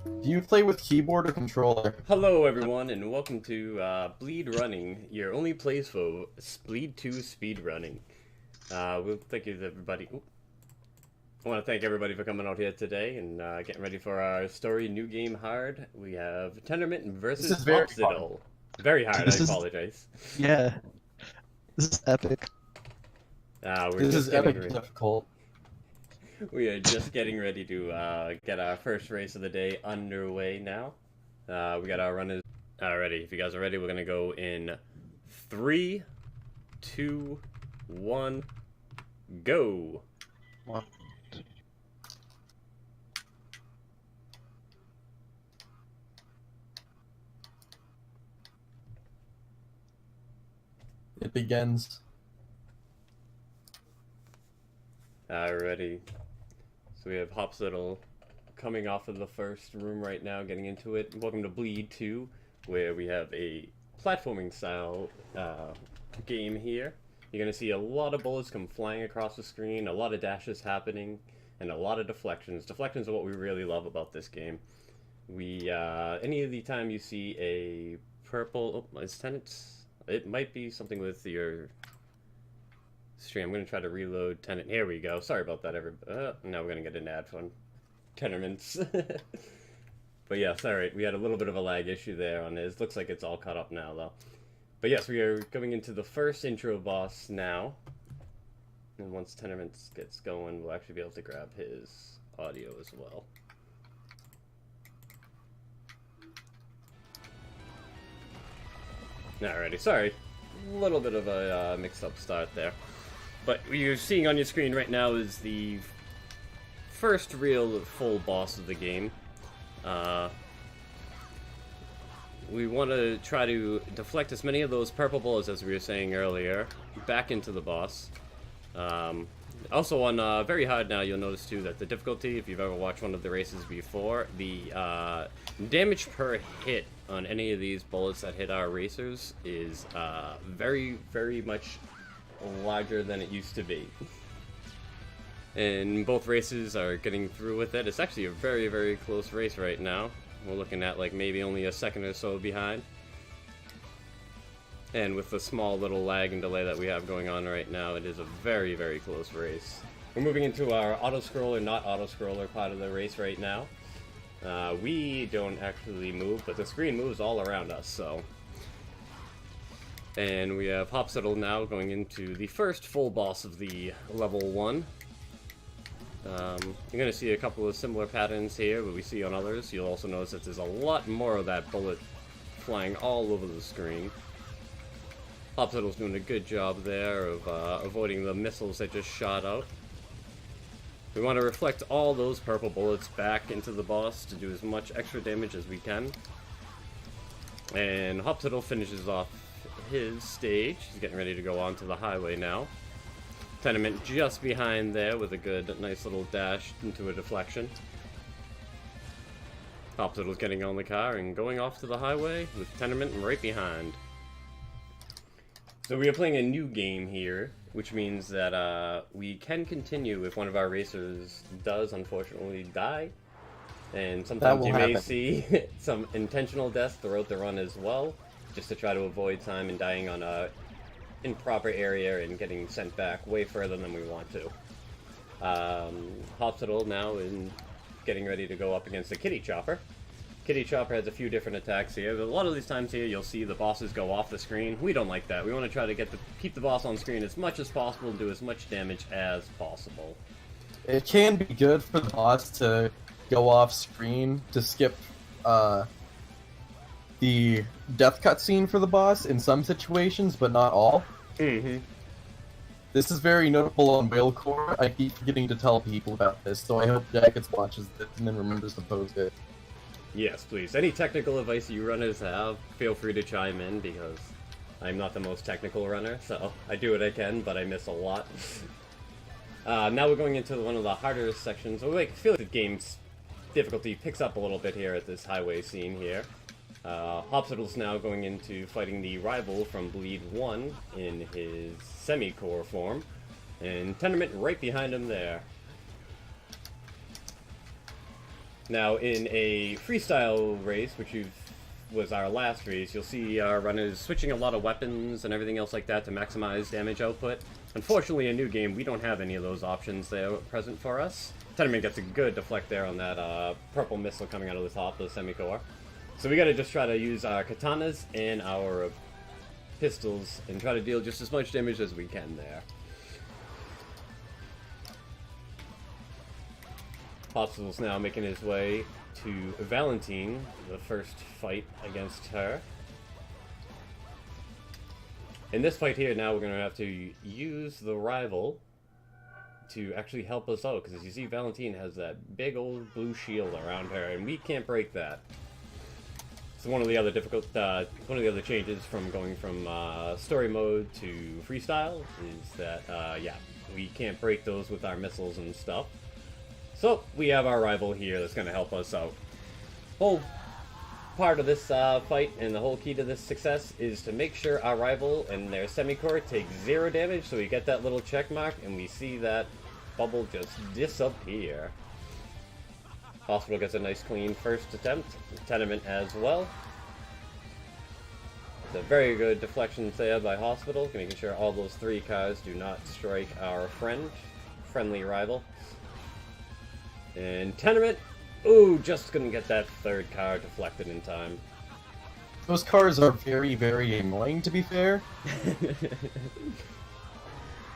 Do you play with keyboard or controller? Hello everyone and welcome to BleedRunning, your only place for Bleed 2 speedrunning. Thank you to everybody. I want to thank everybody for coming out here today and getting ready for our story, new game hard. We have Tenterment This versus is very hard. Hopsital. Very hard, I apologize. Yeah, this is epic. We're This just is getting epic ready. difficult. We are just getting ready to get our first race of the day underway now. We got our runners already. If you guys are ready, we're gonna go in 3, 2, 1, go. One. It begins. Alrighty. So we have Hopsital coming off of the first room right now, getting into it. Welcome to Bleed 2, where we have a platforming style game here. You're going to see a lot of bullets come flying across the screen, a lot of dashes happening, and a lot of deflections. Deflections are what we really love about this game. Any of the time you see a purple, is tenants? It might be something with your stream. I'm going to try to reload tenant. Here we go. Sorry about that, everybody. Now we're going to get an ad from Tenterments. But yeah, sorry. We had a little bit of a lag issue there on this. Looks like it's all caught up now, though. But yes, we are going into the first intro boss now. And once Tenterments gets going, we'll actually be able to grab his audio as well. Alrighty, sorry. A little bit of a mix-up start there. But what you're seeing on your screen right now is the first real full boss of the game. We want to try to deflect as many of those purple bullets, as we were saying earlier, back into the boss. Also on VHard now, you'll notice too that the difficulty, if you've ever watched one of the races before, the damage per hit on any of these bullets that hit our racers is very, very much larger than it used to be. And both races are getting through with it. It's actually a very, very close race right now. We're looking at like maybe only a second or so behind. And with the small little lag and delay that we have going on right now, it is a very, very close race. We're moving into our auto-scroller, not auto-scroller part of the race right now. We don't actually move, but the screen moves all around us, so. And we have Hopsital now going into the first full boss of the level 1. You're going to see a couple of similar patterns here, but we see on others. You'll also notice that there's a lot more of that bullet flying all over the screen. Hopsital's doing a good job there of avoiding the missiles that just shot out. We want to reflect all those purple bullets back into the boss to do as much extra damage as we can. And Hopsital finishes off his stage. He's getting ready to go on to the highway now. Tenterment just behind there with a good, nice little dash into a deflection. Hopsital's getting on the car and going off to the highway with Tenterment right behind. So we are playing a new game here, which means that we can continue if one of our racers does unfortunately die. And sometimes you may see some intentional deaths throughout the run as well, just to try to avoid time and dying on a improper area and getting sent back way further than we want to. Hopsital now is getting ready to go up against the Kitty Chopper. Kitty Chopper has a few different attacks here, but a lot of these times here you'll see the bosses go off the screen. We don't like that. We want to try to keep the boss on screen as much as possible and do as much damage as possible. It can be good for the boss to go off screen to skip the death cutscene for the boss in some situations, but not all. Mm-hmm. This is very notable on Whalecore. I keep forgetting to tell people about this, so I hope Jackets watches this and then remembers to post it. Yes, please. Any technical advice you runners have, feel free to chime in, because I'm not the most technical runner, so I do what I can, but I miss a lot. Now we're going into one of the harder sections. I feel like the game's difficulty picks up a little bit here at this highway scene here. Hopsital's now going into fighting the rival from Bleed 1 in his semi-core form, and Tenterment right behind him there. Now, in a freestyle race, which was our last race, you'll see our runners switching a lot of weapons and everything else like that to maximize damage output. Unfortunately, in New Game, we don't have any of those options there present for us. Tenterment gets a good deflect there on that purple missile coming out of the top of the semi-core. So we gotta just try to use our katanas and our pistols and try to deal just as much damage as we can there. Hopsital's now making his way to Valentine, the first fight against her. In this fight here, now we're going to have to use the rival to actually help us out, because as you see, Valentine has that big old blue shield around her, and we can't break that. So one of the other changes from going from story mode to freestyle is that, yeah, we can't break those with our missiles and stuff. So, we have our rival here that's going to help us out. Whole part of this fight and the whole key to this success is to make sure our rival and their semi-core take 0 damage, so we get that little check mark and we see that bubble just disappear. Hopsital gets a nice clean first attempt. Tenterment as well. It's a very good deflection there by Hopsital, making sure all those 3 cars do not strike our friendly rival. And Tenterment, ooh, just couldn't get that 3rd car deflected in time. Those cars are very, very annoying, to be fair.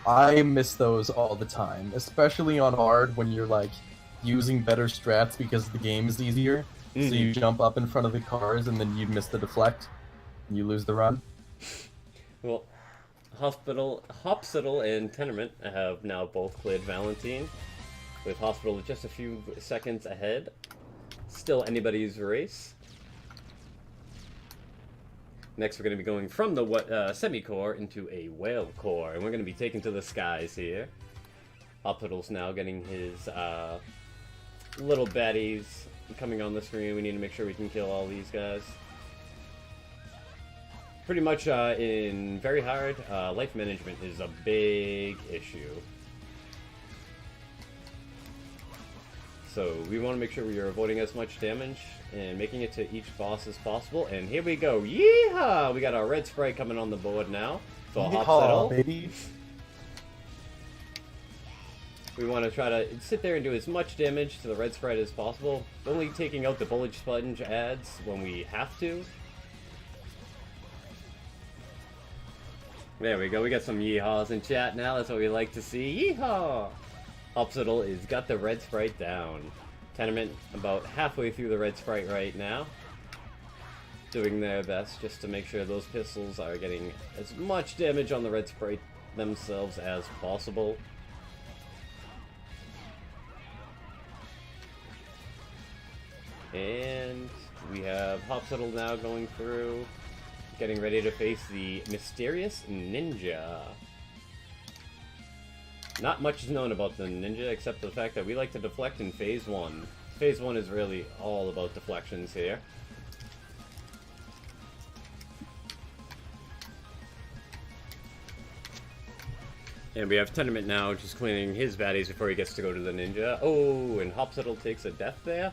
I miss those all the time, especially on hard when you're, like, using better strats because the game is easier. So you jump up in front of the cars and then you miss the deflect, and you lose the run. Well, Hopsital and Tenterment have now both cleared Valentine, with Hopsital just a few seconds ahead. Still anybody's race. Next, we're going to be going from the semi-core into a whale core, and we're going to be taken to the skies here. Hopsital's now getting his little baddies coming on the screen. We need to make sure we can kill all these guys. Pretty much in VHard, life management is a big issue. So we want to make sure we are avoiding as much damage and making it to each boss as possible. And here we go. Yeehaw! We got our red sprite coming on the board now. So Hopsital. Baby. We want to try to sit there and do as much damage to the red sprite as possible. Only taking out the bullet sponge adds when we have to. There we go. We got some yeehaws in chat now. That's what we like to see. Yeehaw! Hopsital has got the red sprite down. Tenterment about halfway through the red sprite right now. Doing their best just to make sure those pistols are getting as much damage on the red sprite themselves as possible. And we have Hopsital now going through, getting ready to face the mysterious ninja. Not much is known about the ninja, except the fact that we like to deflect in Phase 1. Phase 1 is really all about deflections here. And we have Tenterment now just cleaning his baddies before he gets to go to the ninja. Oh, and Hopsital takes a death there.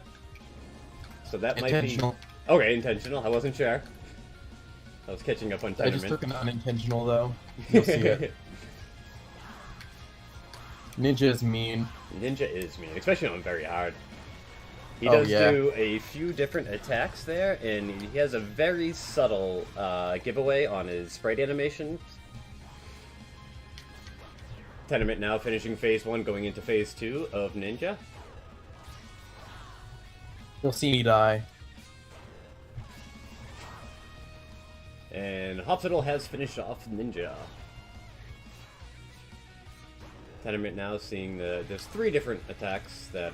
So that might be... Okay, intentional. I wasn't sure. I was catching up on Tenterment. I just took an unintentional, though. You'll see it. Ninja is mean. Ninja is mean, especially on VHard. He does do a few different attacks there, and he has a very subtle giveaway on his sprite animations. Tenterment now finishing Phase 1, going into Phase 2 of Ninja. You'll see me die. And Hopsital has finished off Ninja. Tenterment now seeing there's 3 different attacks that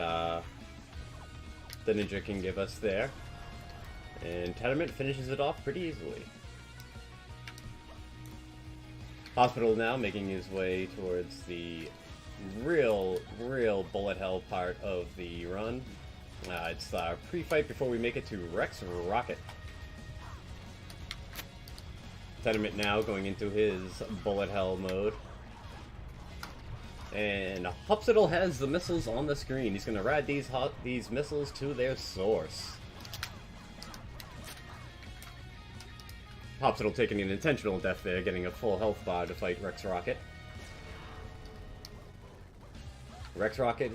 the ninja can give us there. And Tenterment finishes it off pretty easily. Hopsital now making his way towards the real bullet hell part of the run. It's our pre-fight before we make it to Rex Rocket. Tenterment now going into his bullet hell mode. And Hopsital has the missiles on the screen. He's going to ride these missiles to their source. Hopsital taking an intentional death there, getting a full health bar to fight Rex Rocket. Rex Rocket,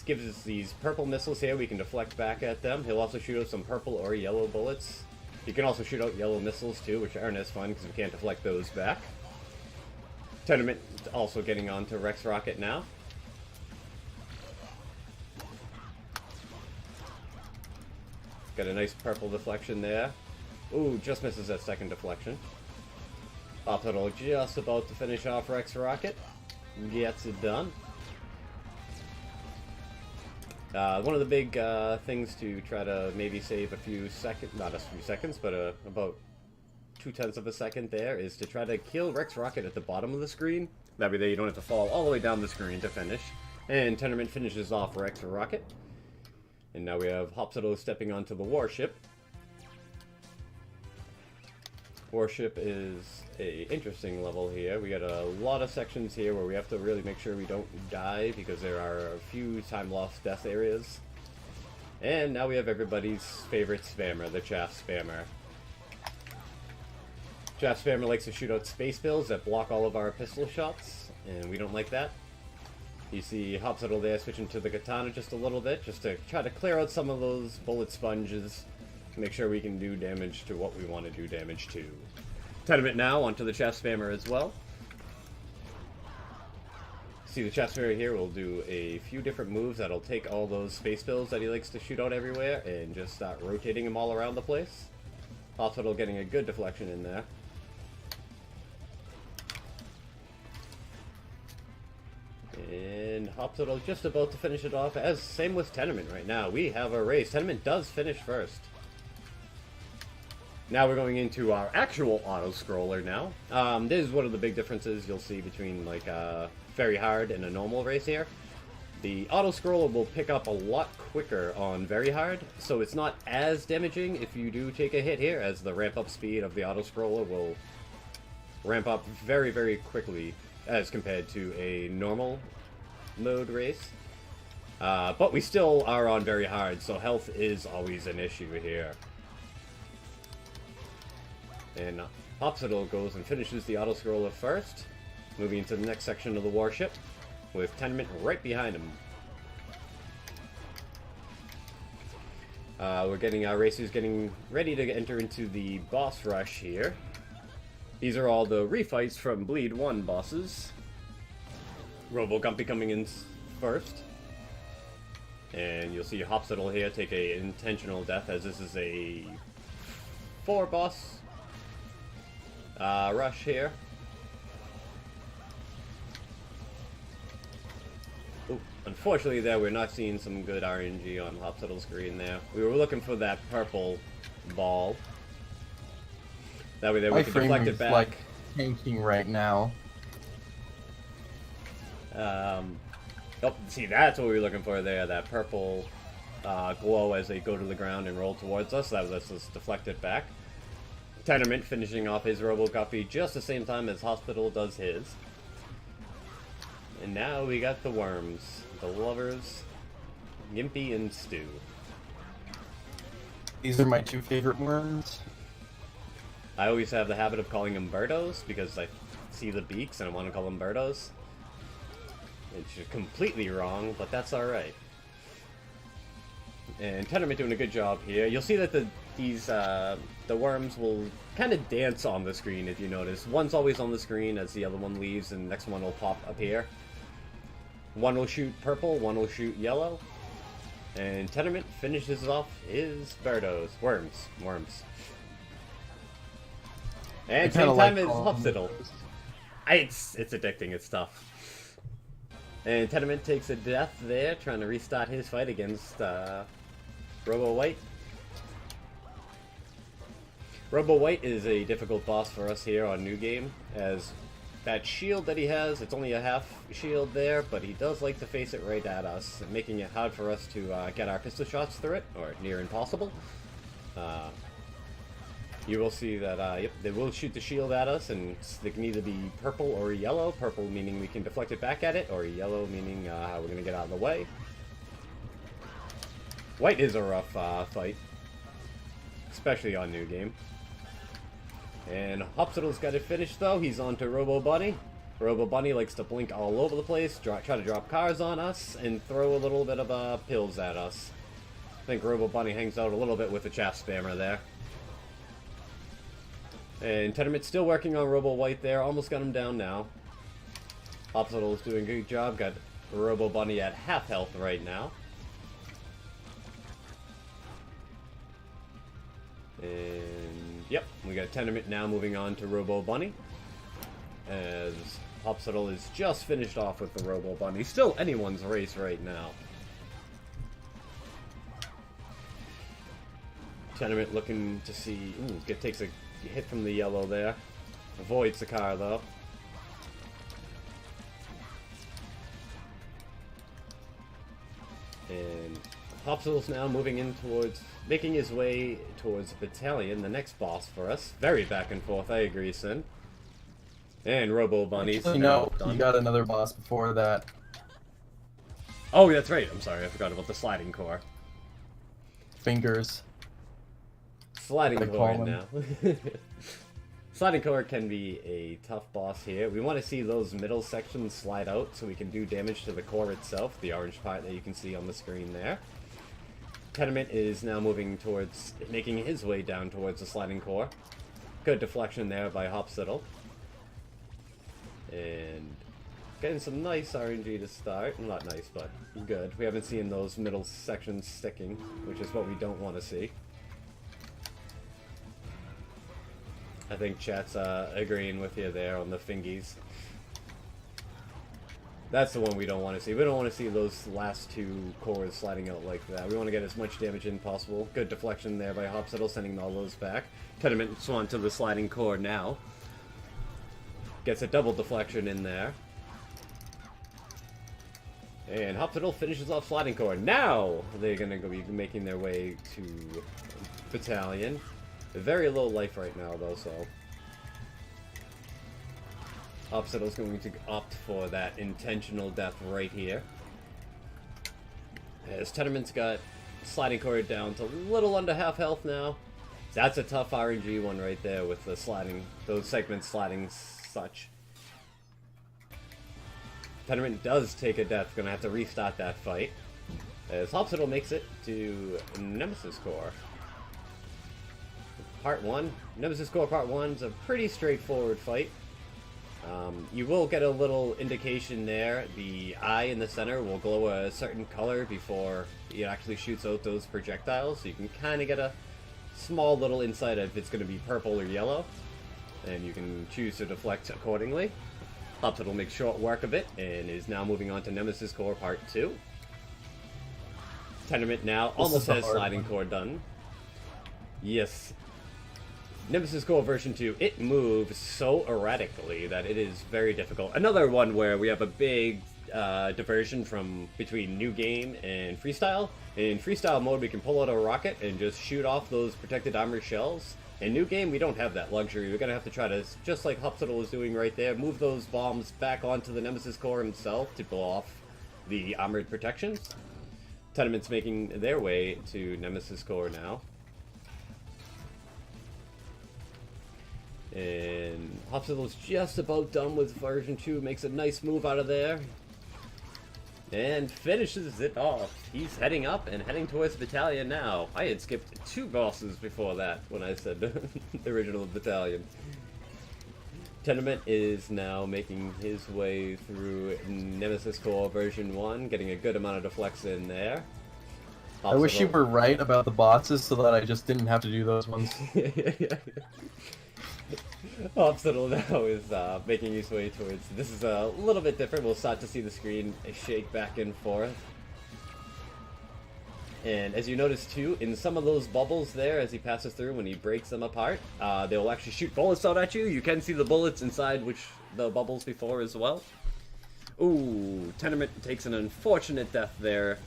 gives us these purple missiles here we can deflect back at them. He'll also shoot out some purple or yellow bullets. He can also shoot out yellow missiles too, which aren't as fun because we can't deflect those back. Tenterment also getting onto Rex Rocket now. Got a nice purple deflection there. Ooh, just misses that second deflection. Hopsital just about to finish off Rex Rocket. Gets it done. One of the big things to try to maybe save a few seconds, not a few seconds, but about 0.2 of a second there, is to try to kill Rex Rocket at the bottom of the screen. That way you don't have to fall all the way down the screen to finish. And Tenterment finishes off Rex Rocket. And now we have Hopsital stepping onto the warship. Warship is a interesting level here. We got a lot of sections here where we have to really make sure we don't die because there are a few time lost death areas. And now we have everybody's favorite spammer, the Chaff Spammer. Chaff Spammer likes to shoot out space bills that block all of our pistol shots, and we don't like that. You see Hopsital there switching to the katana just a little bit, just to try to clear out some of those bullet sponges. Make sure we can do damage to what we want to do damage to. Tenterment now onto the Chaff Spammer as well. See, the Chaff Spammer here will do a few different moves that'll take all those space bills that he likes to shoot out everywhere and just start rotating them all around the place. Hopsital getting a good deflection in there. And Hopsital just about to finish it off, as same with Tenterment right now. We have a race. Tenterment does finish first. Now we're going into our actual auto-scroller now. This is one of the big differences you'll see between like very hard and a normal race here. The auto-scroller will pick up a lot quicker on very hard, so it's not as damaging if you do take a hit here, as the ramp-up speed of the auto-scroller will ramp up very, very quickly as compared to a normal mode race. But we still are on very hard, so health is always an issue here. And Hopsital goes and finishes the auto-scroller first, moving into the next section of the warship, with Tenterment right behind him. We're getting our racers getting ready to enter into the boss rush here. These are all the refights from Bleed 1 bosses. Robo-Gumpy coming in first. And you'll see Hopsital here take a intentional death, as this is a 4-boss rush here. Ooh, unfortunately there we're not seeing some good RNG on Hopsital's screen there. We were looking for that purple ball. That way there we can deflect it back. Like tanking right now. Oh, see, that's what we were looking for there, that purple glow as they go to the ground and roll towards us. That lets us deflect it back. Tenterment finishing off his Robo-Guppy just the same time as Hopsital does his. And now we got the worms, the lovers, Gimpy and Stew. These are my two favorite worms. I always have the habit of calling them birdos because I see the beaks and I want to call them birdos. It's completely wrong, but that's alright. And Tenterment doing a good job here. You'll see that the worms will kind of dance on the screen if you notice. One's always on the screen as the other one leaves, and the next one will pop up here. One will shoot purple, one will shoot yellow. And Tenterment finishes off his birdos. Worms. And same time as Hopsital. It's addicting, it's tough. And Tenterment takes a death there, trying to restart his fight against Robo White. Robo White is a difficult boss for us here on New Game, as that shield that he has, it's only a half shield there, but he does like to face it right at us, making it hard for us to get our pistol shots through it, or near impossible. you will see that, yep, they will shoot the shield at us, and they can either be purple or yellow. Purple meaning we can deflect it back at it, or yellow meaning how we're going to get out of the way. White is a rough fight, especially on New Game. And Hopsital's got it finished, though. He's on to Robo Bunny. Robo Bunny likes to blink all over the place, try to drop cars on us, and throw a little bit of pills at us. I think Robo Bunny hangs out a little bit with the chaff spammer there. And Tenterment's still working on Robo White there. Almost got him down now. Hopsital is doing a good job. Got Robo Bunny at half health right now. And yep, we got Tenterment now moving on to Robo Bunny. As Hopsital is just finished off with the Robo Bunny. Still anyone's race right now. Tenterment looking to see... Ooh, takes a hit from the yellow there. Avoids the car, though. And Hopsital's now moving in towards... making his way towards Battalion, the next boss for us. Very back and forth, I agree, Sin. And Robo Bunny's no, you got another boss before that. Oh, that's right. I'm sorry, I forgot about the sliding core. Fingers. Sliding core now. Sliding core can be a tough boss here. We want to see those middle sections slide out so we can do damage to the core itself, the orange part that you can see on the screen there. Tenterment is now moving towards, making his way down towards the sliding core. Good deflection there by Hopsital. And getting some nice RNG to start. Not nice, but good. We haven't seen those middle sections sticking, which is what we don't want to see. I think chat's agreeing with you there on the fingies. That's the one we don't want to see. We don't want to see those last two cores sliding out like that. We want to get as much damage in possible. Good deflection there by Hopsital, sending all those back. Tenterment swan to the sliding core now. Gets a double deflection in there. And Hopsital finishes off sliding core. Now they're going to be making their way to Battalion. Very low life right now, though, so... Hopsital's going to opt for that intentional death right here. As Tenterment's got sliding core down to a little under half health now. That's a tough RNG one right there with the sliding, those segments sliding such. Tenterment does take a death, gonna have to restart that fight. As Hopsital makes it to Nemesis Core. Part 1. Nemesis Core Part 1 is a pretty straightforward fight. You will get a little indication there. The eye in the center will glow a certain color before it actually shoots out those projectiles, so you can kind of get a small little insight if it's going to be purple or yellow, and you can choose to deflect accordingly. Hopsital makes short work of it, and is now moving on to Nemesis Core Part 2. Tenterment now almost has sliding core done. Yes. Nemesis Core version 2, it moves so erratically that it is very difficult. Another one where we have a big diversion from between new game and freestyle. In freestyle mode, we can pull out a rocket and just shoot off those protected armor shells. In new game, we don't have that luxury. We're gonna have to try to, just like Hopsital is doing right there, move those bombs back onto the Nemesis Core himself to blow off the armored protections. Tenterment's making their way to Nemesis Core now. And Hopsital's just about done with version 2, makes a nice move out of there. And finishes it off. He's heading up and heading towards Battalion now. I had skipped 2 bosses before that when I said the original Battalion. Tenterment is now making his way through Nemesis Core version 1, getting a good amount of deflects in there. Hopsital. I wish you were right about the bosses so that I just didn't have to do those ones. Hopsital now is making his way towards... This is a little bit different. We'll start to see the screen shake back and forth. And as you notice too, in some of those bubbles there, as he passes through, when he breaks them apart, they'll actually shoot bullets out at you. You can see the bullets inside the bubbles before as well. Ooh, Tenterment takes an unfortunate death there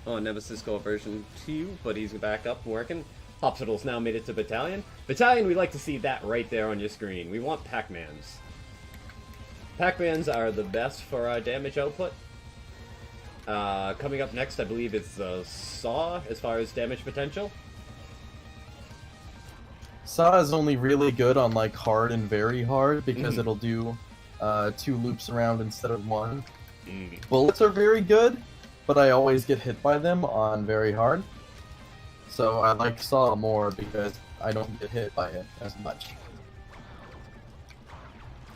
on Nemesis Core version 2, but he's back up working. Hopsital's now made it to Battalion. Battalion, we like to see that right there on your screen. We want Pac-Mans. Pac-Mans are the best for our damage output. Coming up next, I believe, is the Saw, as far as damage potential. Saw is only really good on like hard and very hard because it'll do 2 loops around instead of 1. Bullets are very good, but I always get hit by them on very hard. So I like Saw more because I don't get hit by it as much.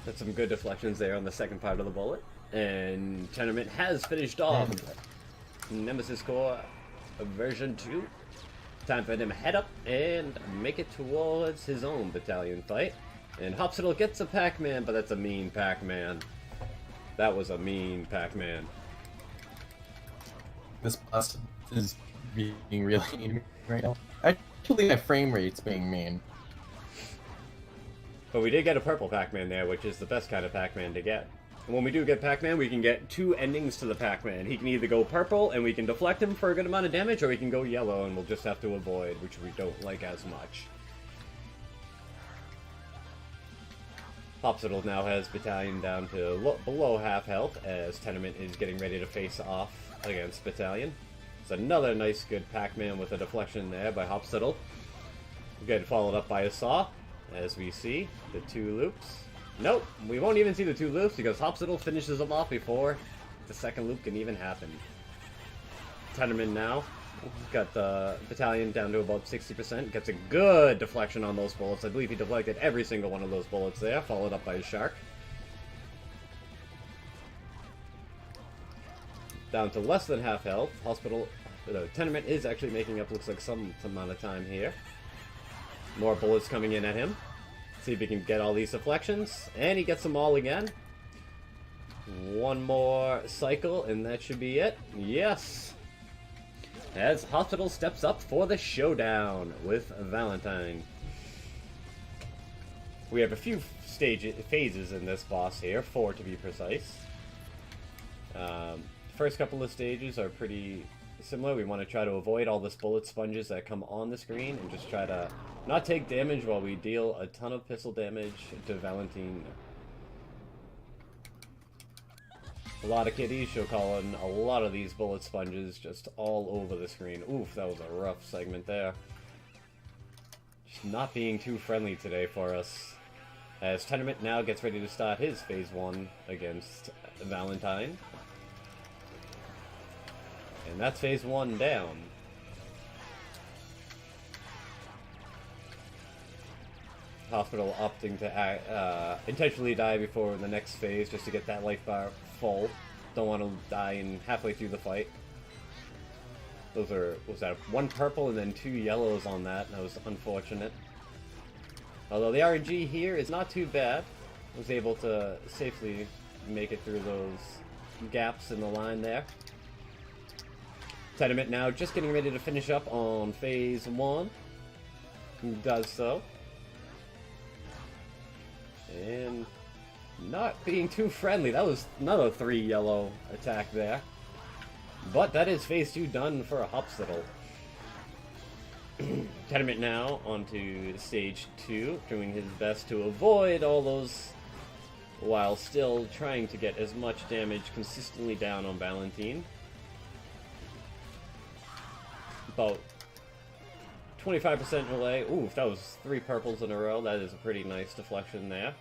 That's some good deflections there on the second part of the bullet. And Tenterment has finished off Nemesis Core version 2. Time for him to head up and make it towards his own battalion fight. And Hopsital gets a Pac-Man, but that's a mean Pac-Man. That was a mean Pac-Man. This boss is being really mean right now. Actually, my frame rate's being mean. But we did get a purple Pac-Man there, which is the best kind of Pac-Man to get. And when we do get Pac-Man, we can get 2 endings to the Pac-Man. He can either go purple, and we can deflect him for a good amount of damage, or he can go yellow, and we'll just have to avoid, which we don't like as much. Hopsital now has Battalion down to below half health, as Tenterment is getting ready to face off against Battalion. It's another nice, good Pac-Man with a deflection there by Hopsital. Good, followed up by a Saw, as we see the 2 loops. Nope, we won't even see the 2 loops because Hopsital finishes them off before the second loop can even happen. Tenterman now got the Battalion down to about 60%. Gets a good deflection on those bullets. I believe he deflected every single one of those bullets there, followed up by a Shark. Down to less than half health. Tenterment is actually making up, looks like, some amount of time here. More bullets coming in at him. See if he can get all these deflections. And he gets them all again. One more cycle, and that should be it. Yes! As Hopsital steps up for the showdown with Valentine. We have a few phases in this boss here, 4 to be precise. First couple of stages are pretty similar. We want to try to avoid all the bullet sponges that come on the screen and just try to not take damage while we deal a ton of pistol damage to Valentine. A lot of kitties, she'll call in a lot of these bullet sponges just all over the screen. Oof, that was a rough segment there. Just not being too friendly today for us. As Tenterment now gets ready to start his phase 1 against Valentine. And that's phase 1 down. Hopsital opting to intentionally die before the next phase just to get that life bar full. Don't want to die halfway through the fight. Was that 1 purple and then 2 yellows on that? That was unfortunate. Although the RNG here is not too bad. Was able to safely make it through those gaps in the line there. Tenterment now just getting ready to finish up on phase 1. He does so. And not being too friendly. That was another 3 yellow attack there. But that is phase 2 done for a Hopsital. Tenterment now onto stage 2, doing his best to avoid all those while still trying to get as much damage consistently down on Valentine. About 25% away. Ooh, that was 3 purples in a row. That is a pretty nice deflection there.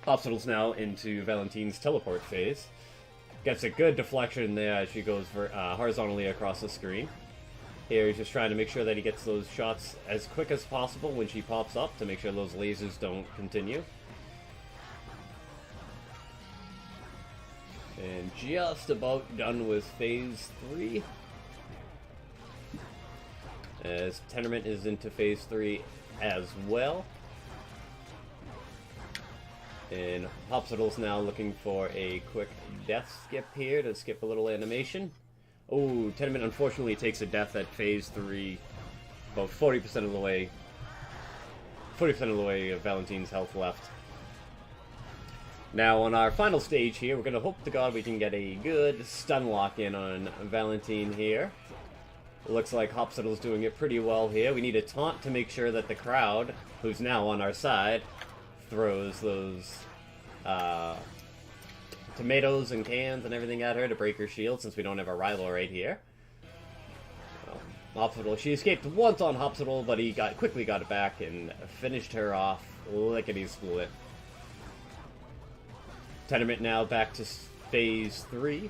Hopsital's now into Valentine's teleport phase. Gets a good deflection there as she goes horizontally across the screen. Here he's just trying to make sure that he gets those shots as quick as possible when she pops up to make sure those lasers don't continue. And just about done with phase 3. As Tenterment is into phase 3 as well. And Hopsital's now looking for a quick death skip here to skip a little animation. Oh, Tenterment unfortunately takes a death at phase 3, about 40% of the way. 40% of the way of Valentine's health left. Now on our final stage here, we're going to hope to God we can get a good stun lock in on Valentine here. Looks like Hopsital's doing it pretty well here. We need a taunt to make sure that the crowd, who's now on our side, throws those tomatoes and cans and everything at her to break her shield, since we don't have a rival right here. Hopsital, she escaped once on Hopsital, but he quickly got it back and finished her off lickety-split. Tenterment now back to phase 3.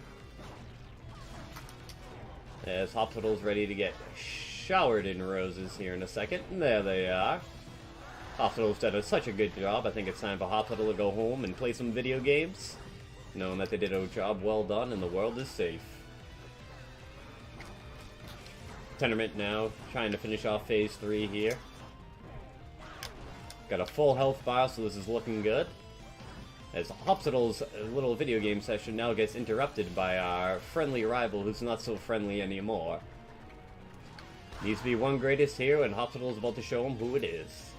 As Hopsital's ready to get showered in roses here in a second. And there they are. Hopsital's done such a good job. I think it's time for Hopsital to go home and play some video games, knowing that they did a job well done and the world is safe. Tenterment now trying to finish off phase 3 here. Got a full health bar, so this is looking good. As Hopsital's little video game session now gets interrupted by our friendly rival who's not so friendly anymore. Needs to be one greatest here, and Hopsital's about to show him who it is.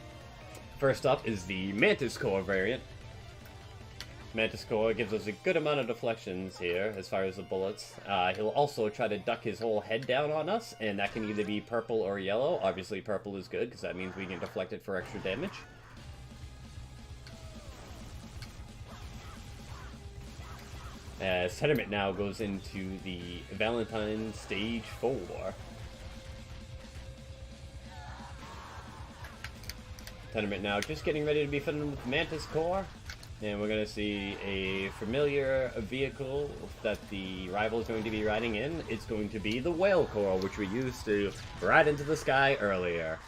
First up is the Mantis Core variant. Mantis Core gives us a good amount of deflections here as far as the bullets. He'll also try to duck his whole head down on us, and that can either be purple or yellow. Obviously purple is good, because that means we can deflect it for extra damage. As Tenterment now goes into the Valentine Stage 4. Tenterment now just getting ready to be fitted with Mantis Core. And we're going to see a familiar vehicle that the rival is going to be riding in. It's going to be the Whale Core, which we used to ride into the sky earlier.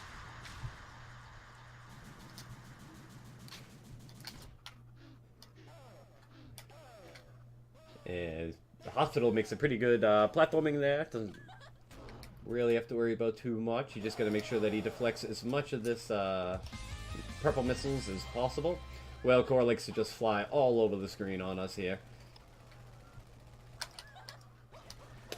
And the Hopsital makes a pretty good platforming there. Doesn't really have to worry about too much. You just got to make sure that he deflects as much of this purple missiles as possible. Whale Core likes to just fly all over the screen on us here.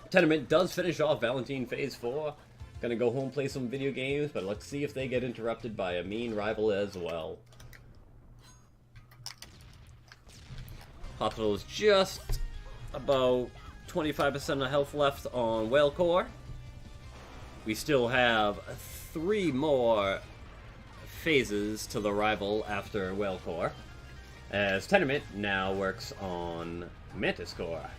Tenterment does finish off Valentine Phase 4. Gonna go home, play some video games, but let's see if they get interrupted by a mean rival as well. Hopsital is just about 25% of health left on Whale Core. We still have 3 more phases to the rival after Whale Core, as Tenterment now works on Mantis Core.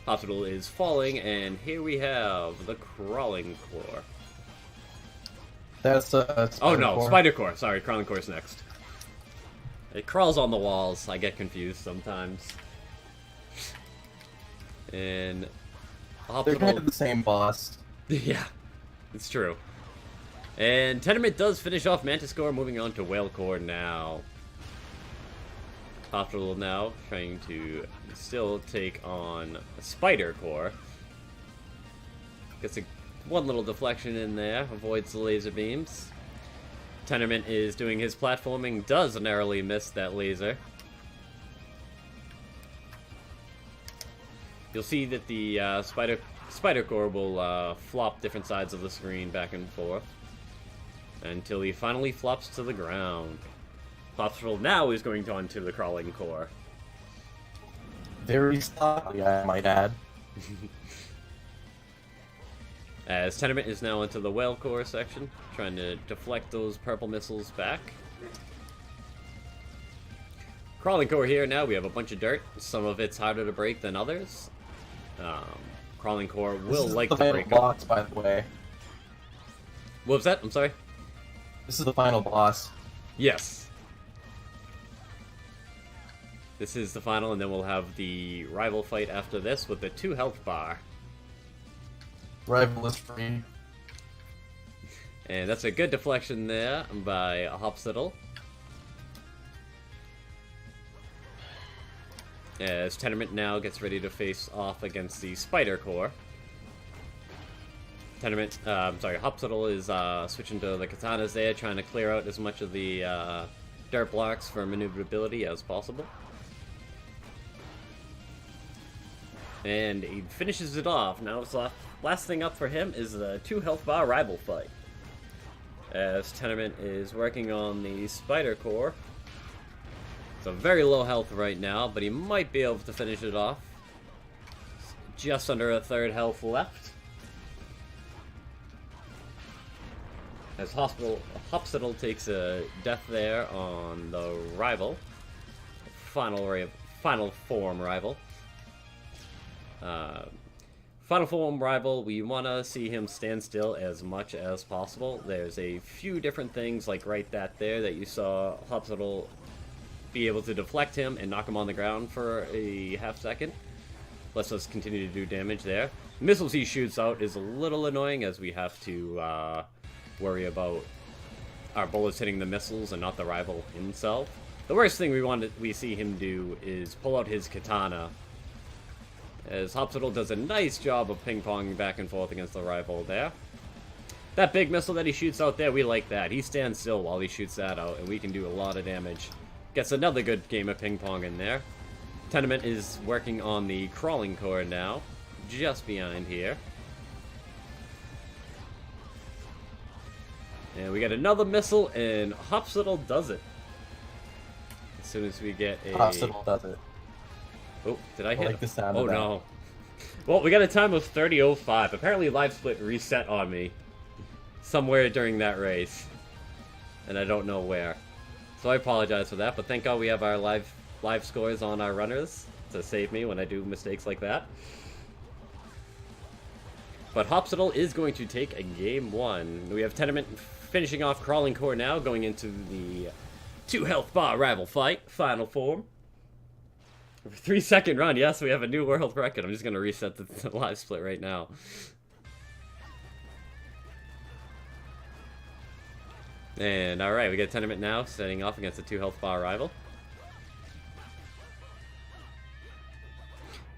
Hopsital is falling, and here we have the Crawling Core. That's oh no, Spider Core. Sorry, Crawling Core's next. It crawls on the walls. I get confused sometimes. And Hopsital... They're kind of the same boss. Yeah, it's true. And Tenterment does finish off Mantis Core, moving on to Whale Core now. Hopsital now trying to still take on Spider Core. Gets one little deflection in there, avoids the laser beams. Tenterment is doing his platforming, does narrowly miss that laser. You'll see that the Spider Core will flop different sides of the screen back and forth until he finally flops to the ground. Hopsital now is going on to the Crawling Core. Very sloppy, I might add. As Tenterment is now into the Whale Core section, trying to deflect those purple missiles back. Crawling Core here now, we have a bunch of dirt. Some of it's harder to break than others. Crawling Core will like to break boss, by the way. What was that? I'm sorry? This is the final boss. Yes. This is the final, and then we'll have the rival fight after this with the 2 health bar. Rival is free. And that's a good deflection there by Hopsital. As Tenterment now gets ready to face off against the Spider Core. Hopsital is switching to the katanas there, trying to clear out as much of the dirt blocks for maneuverability as possible. And he finishes it off. Now it's last thing up for him is the 2 health bar rival fight. As Tenterment is working on the Spider Core. It's a very low health right now, but he might be able to finish it off. just under a third health left. As Hopsital takes a death there on the rival. Final form rival. Final form rival, we want to see him stand still as much as possible. There's a few different things, like right there that you saw Hopsital be able to deflect him and knock him on the ground for a half second. Lets us continue to do damage there. Missiles he shoots out is a little annoying, as we have to worry about our bullets hitting the missiles and not the rival himself. The worst thing we see him do is pull out his katana, as Hopsital does a nice job of ping-ponging back and forth against the rival there. That big missile that he shoots out there, we like that. He stands still while he shoots that out, and we can do a lot of damage. Gets another good game of ping-pong in there. Tenterment is working on the crawling core now, just behind here. And we get another missile, and Hopsital does it. As soon as we get a... Hopsital does it. Oh, did I hit? I like the sound Oh of that. no. Well, we got a time of 30:05. Apparently live split reset on me somewhere during that race. And I don't know where. So I apologize for that, but thank God we have our live scores on our runners to save me when I do mistakes like that. But Hopsital is going to take a game 1. We have Tenterment finishing off Crawling Core now, going into the 2 health bar rival fight, final form. 3-second run, yes, we have a new world record. I'm just going to reset the live split right now. And alright, we get Tenterment now, setting off against a 2 health bar rival.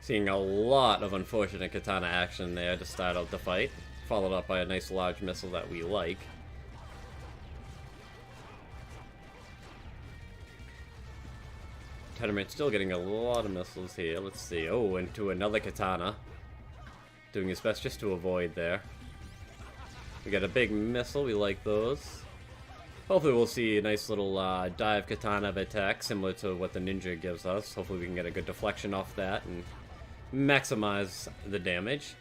Seeing a lot of unfortunate katana action there to start out the fight, followed up by a nice large missile that we like. Tenterment still getting a lot of missiles here. Let's see. Oh, into another katana. Doing his best just to avoid there. We got a big missile. We like those. Hopefully we'll see a nice little dive katana of attack, similar to what the ninja gives us. Hopefully we can get a good deflection off that and maximize the damage.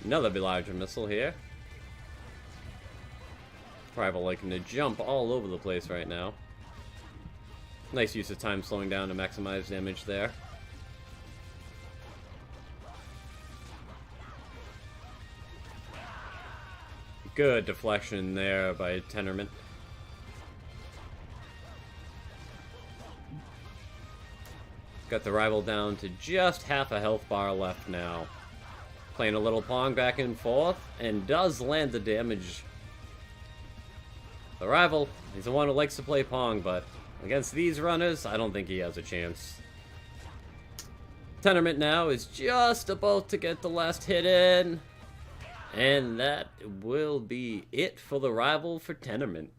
Another larger missile here. Rival liking to jump all over the place right now. Nice use of time slowing down to maximize damage there. Good deflection there by Tenterment. Got the rival down to just half a health bar left now. Playing a little pong back and forth, and does land the damage. The rival, he's the one who likes to play Pong, but against these runners, I don't think he has a chance. Tenterment now is just about to get the last hit in. And that will be it for the rival for Tenterment.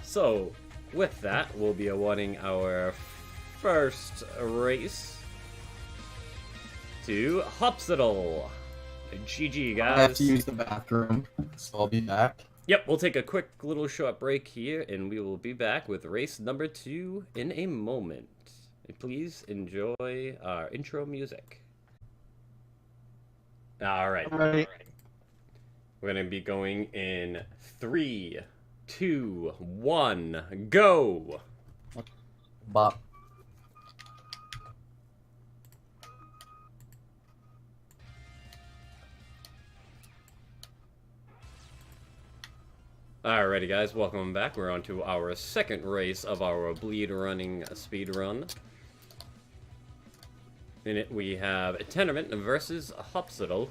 So, with that, we'll be awarding our first race to Hopsital. GG, guys. I have to use the bathroom, so I'll be back. Yep, we'll take a quick little short break here, and we will be back with race number 2 in a moment. And please enjoy our intro music. Alright. Alright. We're going to be going in 3, 2, 1, go! Bop. Alrighty guys, welcome back. We're on to our second race of our BleedRunning speedrun. In it we have Tenterment versus Hopsital,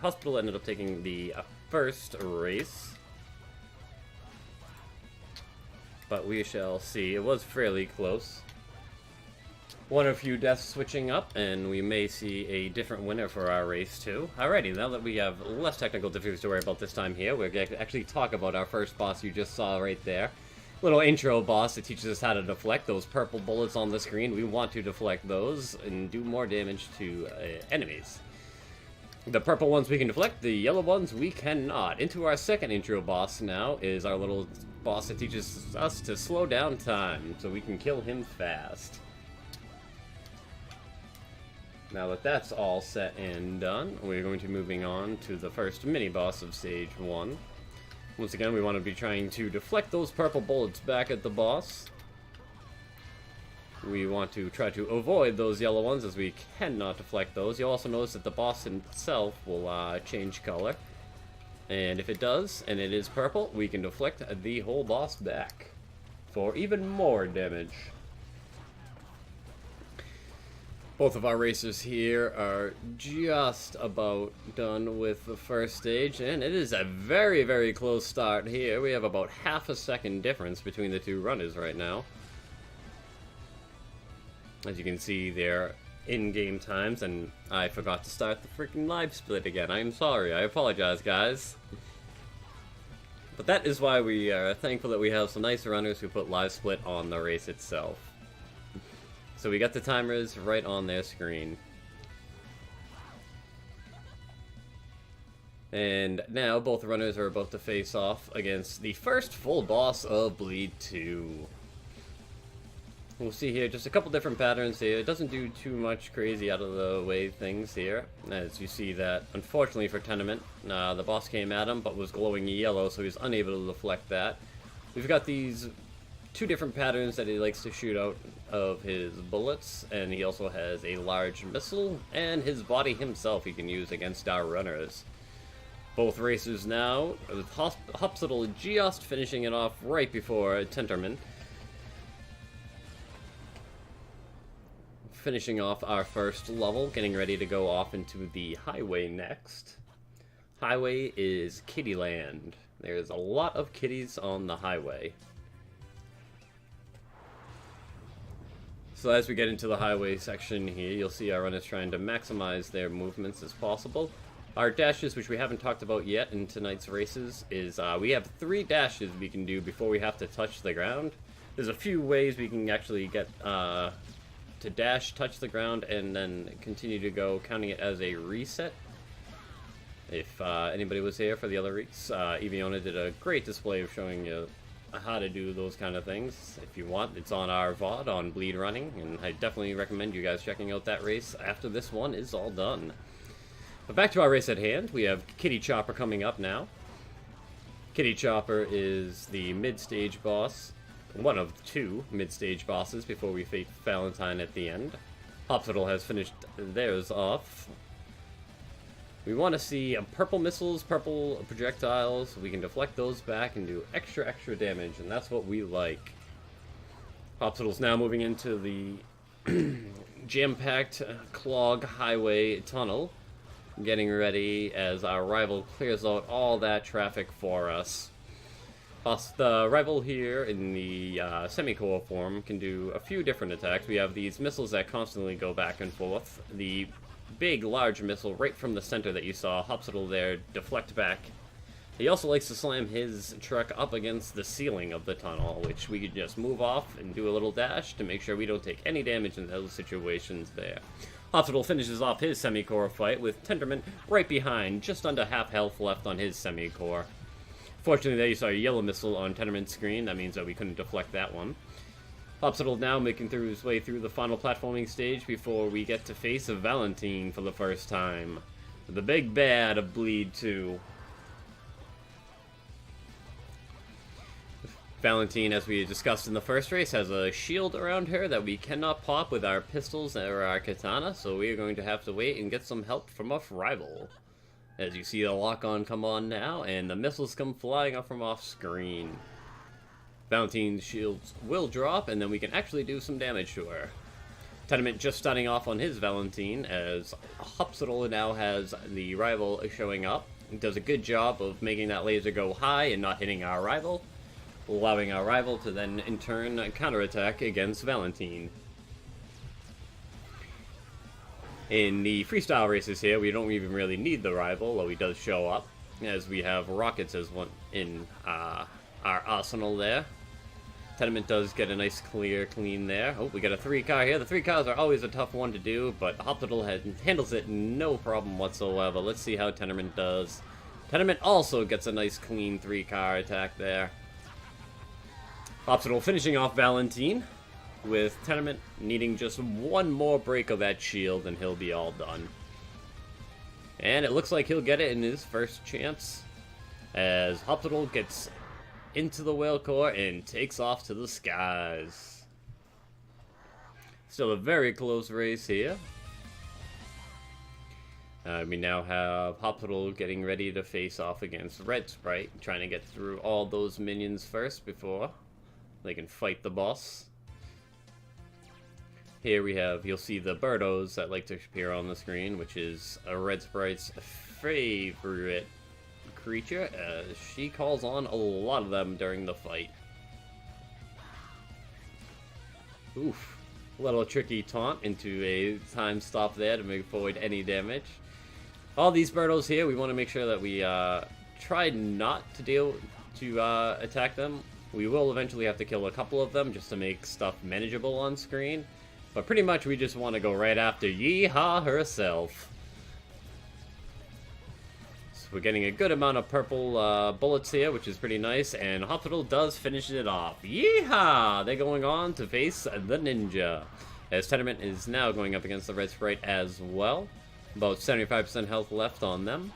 Hopsital ended up taking the first race. But we shall see. It was fairly close. One or few deaths switching up, and we may see a different winner for our race too. Alrighty, now that we have less technical difficulties to worry about this time here, we're going to actually talk about our first boss you just saw right there. Little intro boss that teaches us how to deflect those purple bullets on the screen. We want to deflect those and do more damage to enemies. The purple ones we can deflect, the yellow ones we cannot. Into our second intro boss now is our little boss that teaches us to slow down time so we can kill him fast. Now that that's all set and done, we're going to be moving on to the first mini-boss of Stage 1. Once again, we want to be trying to deflect those purple bullets back at the boss. We want to try to avoid those yellow ones, as we cannot deflect those. You'll also notice that the boss himself will change color. And if it does, and it is purple, we can deflect the whole boss back for even more damage. Both of our racers here are just about done with the first stage, and it is a very, very close start here. We have about half a second difference between the two runners right now. As you can see, their in-game times, and I forgot to start the freaking live split again. I'm sorry. I apologize, guys. But that is why we are thankful that we have some nice runners who put live split on the race itself. So we got the timers right on their screen. And now both runners are about to face off against the first full boss of Bleed 2. We'll see here just a couple different patterns here. It doesn't do too much crazy out of the way things here. As you see that, unfortunately for Tenterment, the boss came at him but was glowing yellow, so he's unable to deflect that. We've got these two different patterns that he likes to shoot out of his bullets, and he also has a large missile, and his body himself he can use against our runners. Both racers now, with Hopsital just finishing it off right before Tenterment. Finishing off our first level, getting ready to go off into the highway next. Highway is Kittyland. There's a lot of kitties on the highway. So as we get into the highway section here, you'll see our runners trying to maximize their movements as possible. Our dashes, which we haven't talked about yet in tonight's races, is we have 3 dashes we can do before we have to touch the ground. There's a few ways we can actually get to dash, touch the ground, and then continue to go, counting it as a reset. If anybody was here for the other weeks, Eviona did a great display of showing you how to do those kind of things. If you want, it's on our VOD on BleedRunning, and I definitely recommend you guys checking out that race after this one is all done. But back to our race at hand, we have Kitty Chopper coming up now. Kitty Chopper is the mid-stage boss, one of 2 mid-stage bosses before we face Valentine at the end. Hopsital has finished theirs off. We want to see purple missiles, purple projectiles. We can deflect those back and do extra damage, and that's what we like. Hopsital's now moving into the jam-packed clog highway tunnel, getting ready as our rival clears out all that traffic for us. The rival here in the semi-core form can do a few different attacks. We have these missiles that constantly go back and forth. The big, large missile right from the center that you saw, Hopsital there, deflect back. He also likes to slam his truck up against the ceiling of the tunnel, which we could just move off and do a little dash to make sure we don't take any damage in those situations there. Hopsital finishes off his semi-core fight with Tenterment right behind, just under half health left on his semi-core. Fortunately, there you saw a yellow missile on Tenterment's screen. That means that we couldn't deflect that one. Hopsital now making his way through the final platforming stage before we get to face Valentine for the first time. The big bad of Bleed 2. Valentine, as we discussed in the first race, has a shield around her that we cannot pop with our pistols or our katana, so we are going to have to wait and get some help from our rival. As you see the lock-on come on now, and the missiles come flying up from off-screen. Valentine's shields will drop, and then we can actually do some damage to her. Tenterment just starting off on his Valentine, as Hopsital now has the rival showing up. He does a good job of making that laser go high and not hitting our rival, allowing our rival to then, in turn, counterattack against Valentine. In the freestyle races here, we don't even really need the rival, though he does show up, as we have rockets as one in our arsenal there. Tenterment does get a nice clean there. Oh, we got a 3-car here. The 3 cars are always a tough one to do, but Hopsital handles it no problem whatsoever. Let's see how Tenterment does. Tenterment also gets a nice clean 3-car attack there. Hopsital finishing off Valentine. with Tenterment needing just one more break of that shield and he'll be all done. And it looks like he'll get it in his first chance, as Hopsital gets into the whale core and takes off to the skies. Still a very close race here. We now have Hopsital getting ready to face off against Red Sprite, trying to get through all those minions first before they can fight the boss. Here we have, you'll see the birdos that like to appear on the screen, which is a Red Sprite's favorite creature, as she calls on a lot of them during the fight. Oof. A little tricky taunt into a time stop there to avoid any damage. All these birdos here, we want to make sure that we try not to attack them. We will eventually have to kill a couple of them just to make stuff manageable on screen. But pretty much we just want to go right after Yeehaw herself. So we're getting a good amount of purple bullets here, which is pretty nice. And Hopsital does finish it off. Yeehaw! They're going on to face the ninja. As Tenterment is now going up against the Red Sprite as well. About 75% health left on them.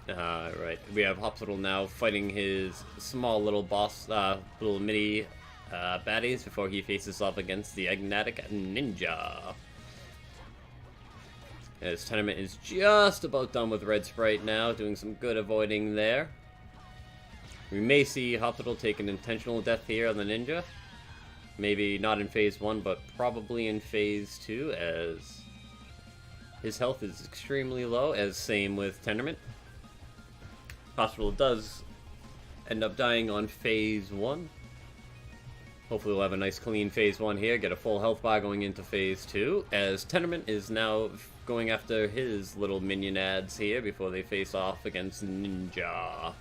Right. We have Hopsital now fighting his small little boss, little mini baddies before he faces off against the Agnatic Ninja. As Tenterment is just about done with Red Sprite now, doing some good avoiding there. We may see Hopsital take an intentional death here on the ninja. Maybe not in phase 1, but probably in phase 2, as his health is extremely low, as same with Tenterment. Hopsital does end up dying on phase 1. Hopefully we'll have a nice clean phase 1 here, get a full health bar going into phase 2, as Tenterment is now going after his little minion ads here before they face off against Ninja.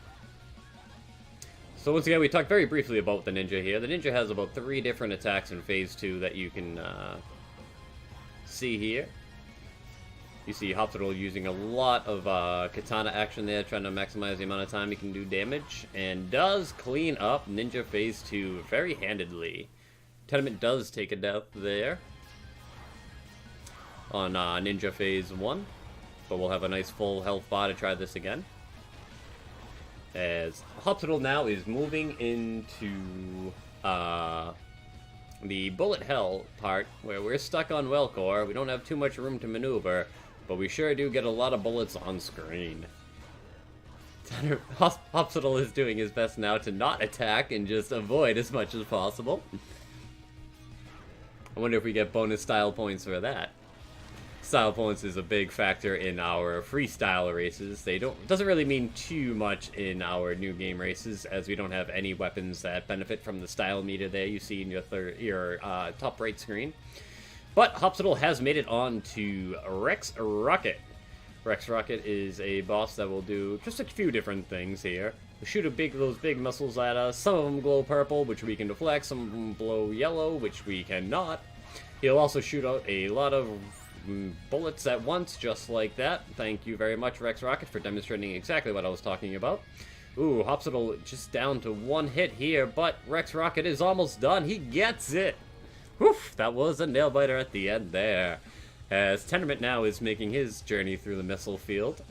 So once again, we talked very briefly about the ninja here. The ninja has about 3 different attacks in phase 2 that you can see here. You see Hopsital using a lot of katana action there, trying to maximize the amount of time he can do damage, and does clean up Ninja phase 2 very handedly. Tenterment does take a death there on Ninja phase 1, but we'll have a nice full health bar to try this again. As Hopsital now is moving into the bullet hell part, where we're stuck on Wellcore. We don't have too much room to maneuver, but we sure do get a lot of bullets on screen. Hopsital is doing his best now to not attack and just avoid as much as possible. I wonder if we get bonus style points for that. Style points is a big factor in our freestyle races. Doesn't really mean too much in our new game races, as we don't have any weapons that benefit from the style meter there you see in your top right screen. But Hopsital has made it on to Rex Rocket. Rex Rocket is a boss that will do just a few different things here. We shoot those big missiles at us. Some of them glow purple, which we can deflect. Some of them glow yellow, which we cannot. He'll also shoot out a lot of bullets at once, just like that. Thank you very much, Rex Rocket, for demonstrating exactly what I was talking about. Ooh, Hopsital just down to 1 hit here, but Rex Rocket is almost done. He gets it! Whew, that was a nail-biter at the end there. As Tenterment now is making his journey through the missile field,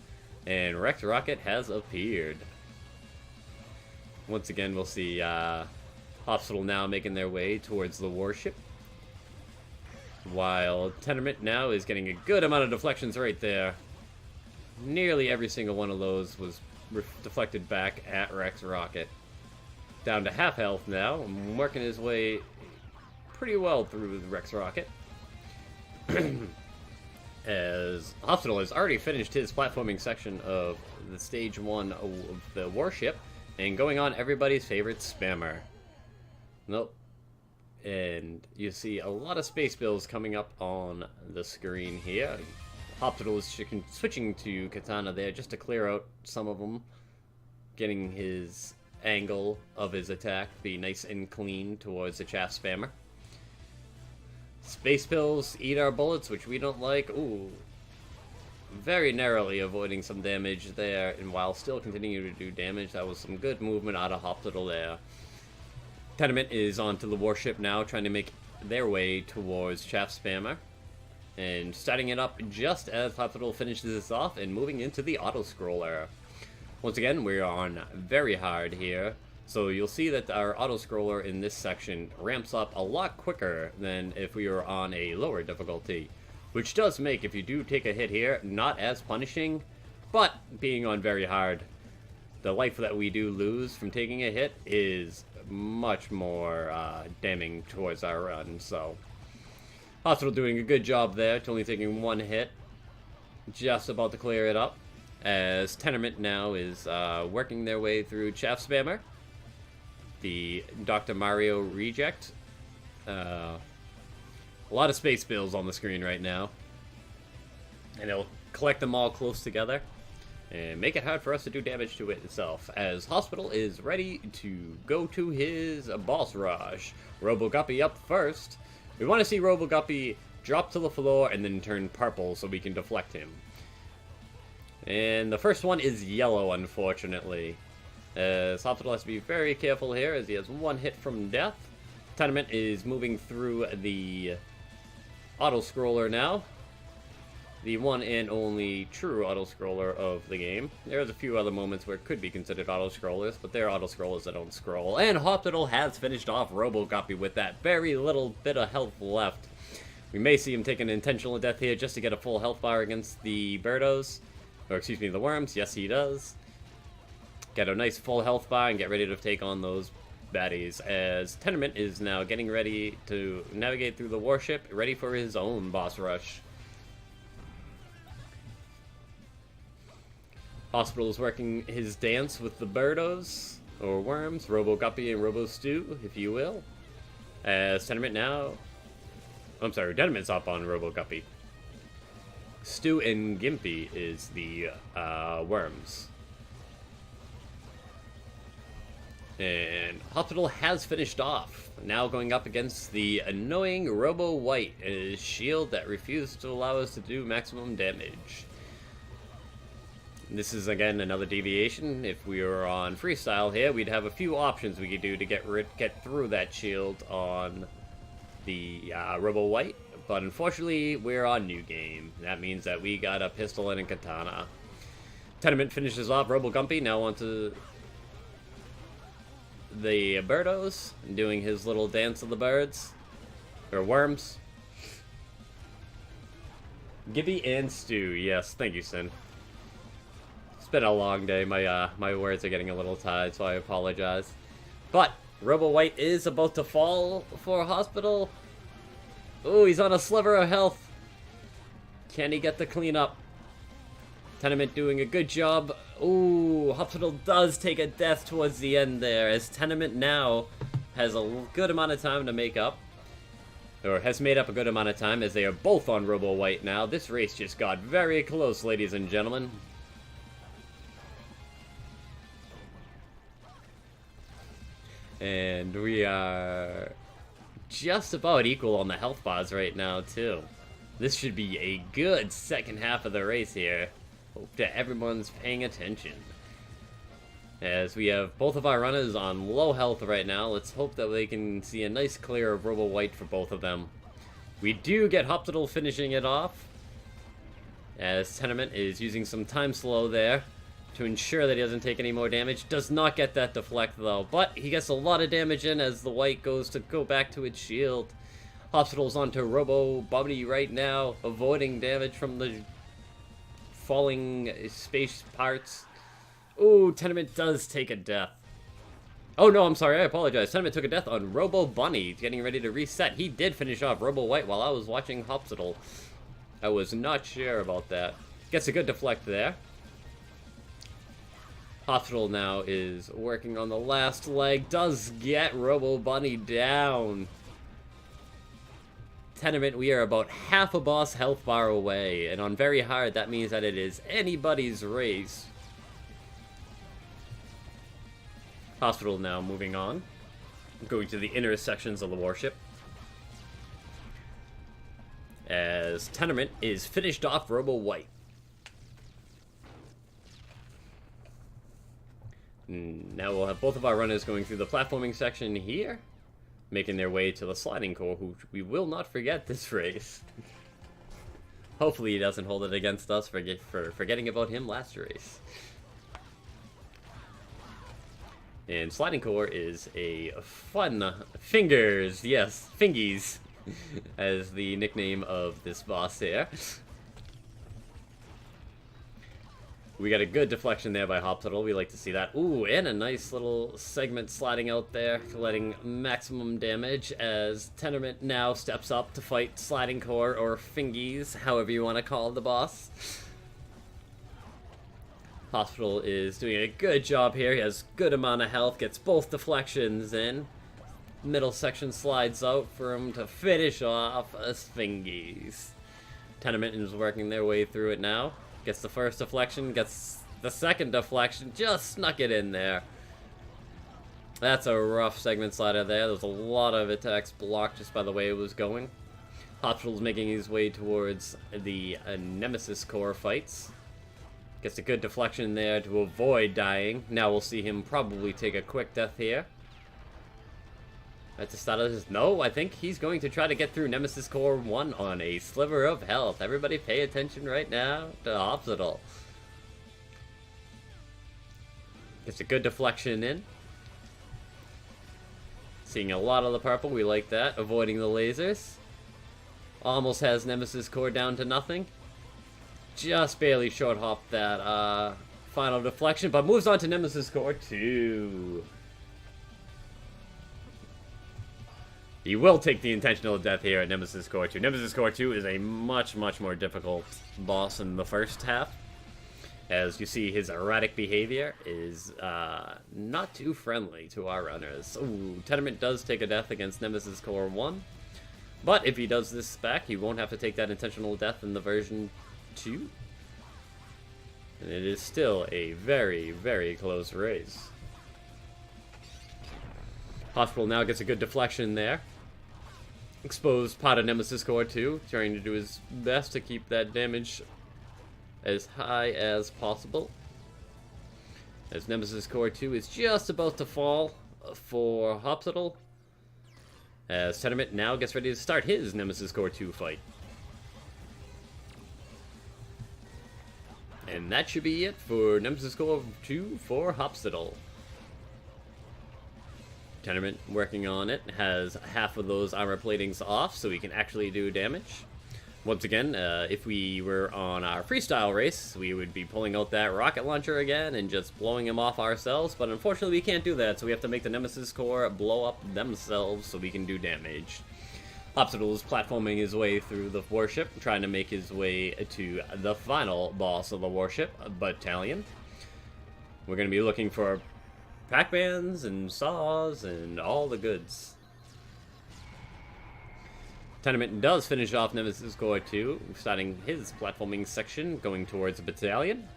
and Rex Rocket has appeared. Once again, we'll see Hopsital now making their way towards the warship, while Tenterment now is getting a good amount of deflections right there. Nearly every single one of those was deflected back at Rex Rocket. Down to half health now, working his way pretty well through the Rex Rocket. As Hopsital has already finished his platforming section of the stage 1 of the warship, and going on everybody's favorite spammer. Nope. And you see a lot of space bills coming up on the screen here. Hopsital is switching to Katana there just to clear out some of them, getting his angle of his attack be nice and clean towards the chaff spammer. Space pills eat our bullets, which we don't like. Ooh. Very narrowly avoiding some damage there, and while still continuing to do damage. That was some good movement out of Hopsital there. Tenterment is onto the warship now, trying to make their way towards Chaff Spammer. And starting it up just as Hopsital finishes this off and moving into the auto-scroller. Once again, we're on very hard here, so you'll see that our auto-scroller in this section ramps up a lot quicker than if we were on a lower difficulty, which does make, if you do take a hit here, not as punishing, but being on very hard, the life that we do lose from taking a hit is much more damning towards our run, so Hopsital doing a good job there, only taking one hit, just about to clear it up, as Tenterment now is working their way through Chaff Spammer, the Dr. Mario reject. A lot of space bills on the screen right now, and it'll collect them all close together and make it hard for us to do damage to it itself, as Hopsital is ready to go to his boss rush. Roboguppy up first. We want to see Roboguppy drop to the floor and then turn purple so we can deflect him. And the first one is yellow, unfortunately. Hopsital has to be very careful here as he has one hit from death. Tenterment is moving through the auto-scroller now. The one and only true auto-scroller of the game. There's a few other moments where it could be considered auto-scrollers, but they're auto-scrollers that don't scroll. And Hopsital has finished off Roboguppy with that very little bit of health left. We may see him take an intentional death here just to get a full health bar against the birdos. Or excuse me, the worms. Yes, he does. Get a nice full health bar and get ready to take on those baddies, as Tenterment is now getting ready to navigate through the warship, ready for his own boss rush. Hopsital is working his dance with the birdos, or worms, Roboguppy and Robo-Stew, if you will. As Tenterment now... I'm sorry, Tenterment's up on Roboguppy. Stew and Gimpy is the worms. And Hopsital has finished off, now going up against the annoying Robo-White, his shield that refuses to allow us to do maximum damage. This is, again, another deviation. If we were on freestyle here, we'd have a few options we could do to get through that shield on the Robo-White. But unfortunately, we're on new game. That means that we got a Pistol and a Katana. Tenterment finishes off Roboguppy, now onto the birdos, doing his little dance of the birds. Or worms. Gibby and Stew, yes, thank you, Sin. It's been a long day. My words are getting a little tired, so I apologize. But Robo-White is about to fall for Hopsital. Ooh, he's on a sliver of health. Can he get the cleanup? Tenterment doing a good job. Ooh, Hopsital does take a death towards the end there, as Tenterment now has a good amount of time to make up. Or has made up a good amount of time, as they are both on Robo-White now. This race just got very close, ladies and gentlemen. And we are just about equal on the health bars right now, too. This should be a good second half of the race here. Hope that everyone's paying attention. As we have both of our runners on low health right now, let's hope that they can see a nice clear of Robo-White for both of them. We do get Hopsital finishing it off, as Tenterment is using some time slow there to ensure that he doesn't take any more damage. Does not get that deflect, though, but he gets a lot of damage in as the white goes to go back to its shield. Hopsital's onto Robo-Bunny right now, avoiding damage from the falling space parts. Ooh, Tenterment does take a death. Oh no, I'm sorry, I apologize. Tenterment took a death on Robo-Bunny, getting ready to reset. He did finish off Robo-White while I was watching Hopsital. I was not sure about that. Gets a good deflect there. Hopsital now is working on the last leg, does get Robo-Bunny down. Tenterment, we are about half a boss health bar away, and on very hard, that means that it is anybody's race. Hopsital now moving on, going to the inner sections of the warship, as Tenterment is finished off Robo-White. Now we'll have both of our runners going through the platforming section here, making their way to the sliding core, who we will not forget this race. Hopefully he doesn't hold it against us for forgetting about him last race. And sliding core is a fun fingers, yes, fingies, as the nickname of this boss here. We got a good deflection there by Hopsital. We like to see that. Ooh, and a nice little segment sliding out there, letting maximum damage as Tenterment now steps up to fight Sliding Core, or Fingies, however you want to call the boss. Hopsital is doing a good job here. He has good amount of health, gets both deflections in. Middle section slides out for him to finish off as Fingies. Tenterment is working their way through it now. Gets the first deflection, gets the second deflection, just snuck it in there. That's a rough segment slider there. There's a lot of attacks blocked just by the way it was going. Hopsital's making his way towards the Nemesis Core fights. Gets a good deflection there to avoid dying. Now we'll see him probably take a quick death here. No, I think he's going to try to get through Nemesis Core 1 on a sliver of health. Everybody pay attention right now to Hopsital. Gets a good deflection in. Seeing a lot of the purple, we like that. Avoiding the lasers. Almost has Nemesis Core down to nothing. Just barely short hopped that final deflection, but moves on to Nemesis Core 2. He will take the intentional death here at Nemesis Core 2. Nemesis Core 2 is a much, much more difficult boss in the first half. As you see, his erratic behavior is not too friendly to our runners. Ooh, Tenterment does take a death against Nemesis Core 1. But if he does this back, he won't have to take that intentional death in the version 2. And it is still a very, very close race. Hopsital now gets a good deflection there. Exposed part of Nemesis Core 2, trying to do his best to keep that damage as high as possible. As Nemesis Core 2 is just about to fall for Hopsital. As Tenterment now gets ready to start his Nemesis Core 2 fight. And that should be it for Nemesis Core 2 for Hopsital. Tenterment working on it, has half of those armor platings off so he can actually do damage. Once again, if we were on our freestyle race, we would be pulling out that rocket launcher again and just blowing him off ourselves, but unfortunately we can't do that, so we have to make the Nemesis Core blow up themselves so we can do damage. Hopsital is platforming his way through the warship, trying to make his way to the final boss of the warship, Battalion. We're going to be looking for Pac-Mans and saws and all the goods. Tenterment does finish off Nemesis Core 2, starting his platforming section, going towards the Battalion.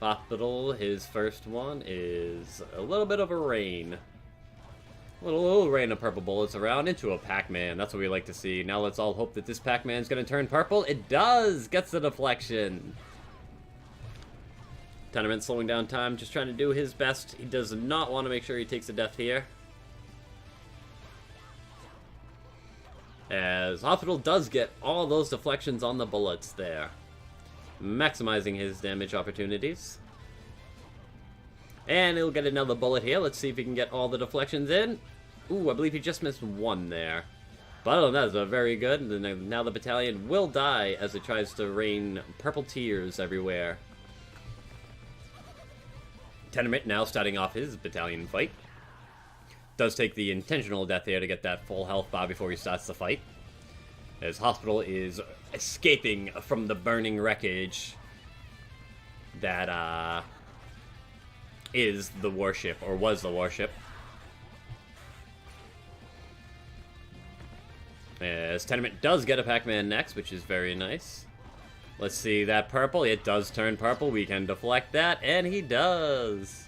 Hopsital, his first one is a little bit of a rain. A little rain of purple bullets around into a Pac-Man. That's what we like to see. Now let's all hope that this Pac-Man's going to turn purple. It does! Gets the deflection. Tenterment slowing down time, just trying to do his best. He does not want to make sure he takes a death here. As Hopsital does get all those deflections on the bullets there. Maximizing his damage opportunities. And he'll get another bullet here. Let's see if he can get all the deflections in. Ooh, I believe he just missed one there. But other than that, that's very good. And now the Battalion will die as it tries to rain purple tears everywhere. Tenterment now starting off his Battalion fight. Does take the intentional death here to get that full health bar before he starts the fight. As Hopsital is escaping from the burning wreckage that is the warship, or was the warship. As Tenterment does get a Pac-Man next, which is very nice. Let's see that purple. It does turn purple. We can deflect that, and he does.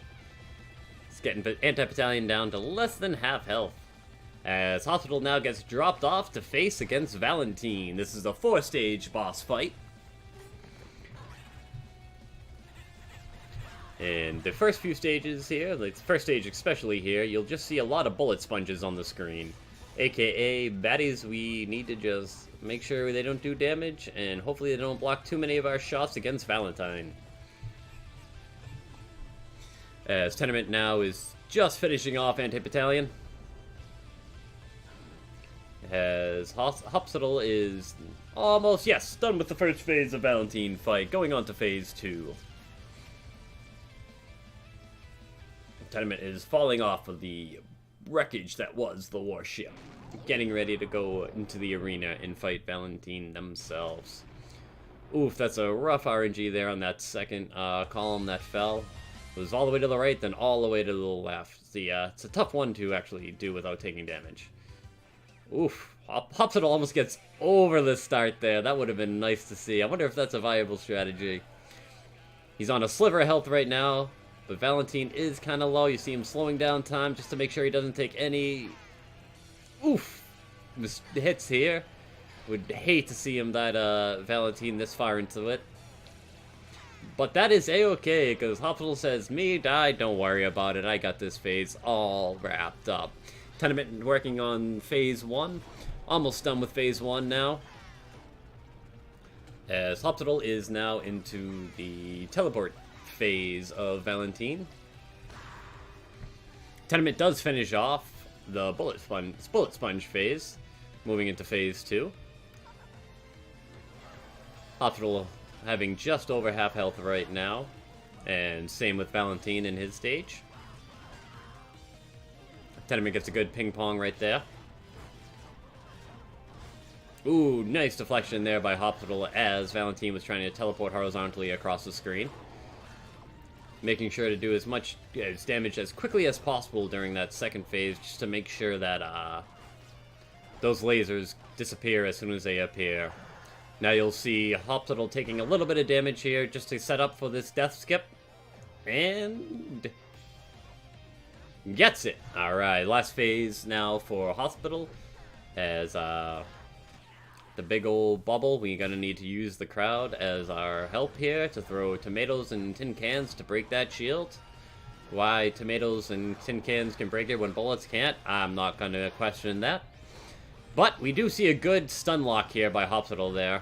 It's getting anti-Battalion down to less than half health. As Hopsital now gets dropped off to face against Valentine. This is a 4-stage boss fight. In the first few stages here, like the first stage especially here, you'll just see a lot of bullet sponges on the screen. AKA baddies we need to just make sure they don't do damage, and hopefully they don't block too many of our shots against Valentine. As Tenterment now is just finishing off Anti-Battalion. As Hopsital is almost, yes, done with the first phase of Valentine fight, going on to phase 2. Tenterment is falling off of the wreckage that was the warship, getting ready to go into the arena and fight Valentine themselves. Oof, that's a rough RNG there on that second column that fell. It was all the way to the right, then all the way to the left. It's a tough one to actually do without taking damage. Oof, Hopsital almost gets over the start there. That would have been nice to see. I wonder if that's a viable strategy. He's on a sliver of health right now, but Valentine is kind of low. You see him slowing down time just to make sure he doesn't take any... Oof! Hits here. Would hate to see him die Valentine this far into it. But that is a-okay, because Hopsital says, me die, don't worry about it, I got this phase all wrapped up. Tenterment working on phase 1. Almost done with phase 1 now. As Hopsital is now into the teleport phase of Valentine. Tenterment does finish off the bullet sponge phase, moving into phase 2. Hopsital having just over half health right now, and same with Valentine in his stage. Tenterment gets a good ping pong right there. Ooh, nice deflection there by Hopsital as Valentine was trying to teleport horizontally across the screen. Making sure to do as much damage as quickly as possible during that second phase, just to make sure that those lasers disappear as soon as they appear. Now you'll see Hopsital taking a little bit of damage here just to set up for this death skip. And... gets it! Alright, last phase now for Hopsital. As the big old bubble, we're gonna need to use the crowd as our help here to throw tomatoes and tin cans to break that shield. Why tomatoes and tin cans can break it when bullets can't, I'm not gonna question that. But we do see a good stun lock here by Hopsital there.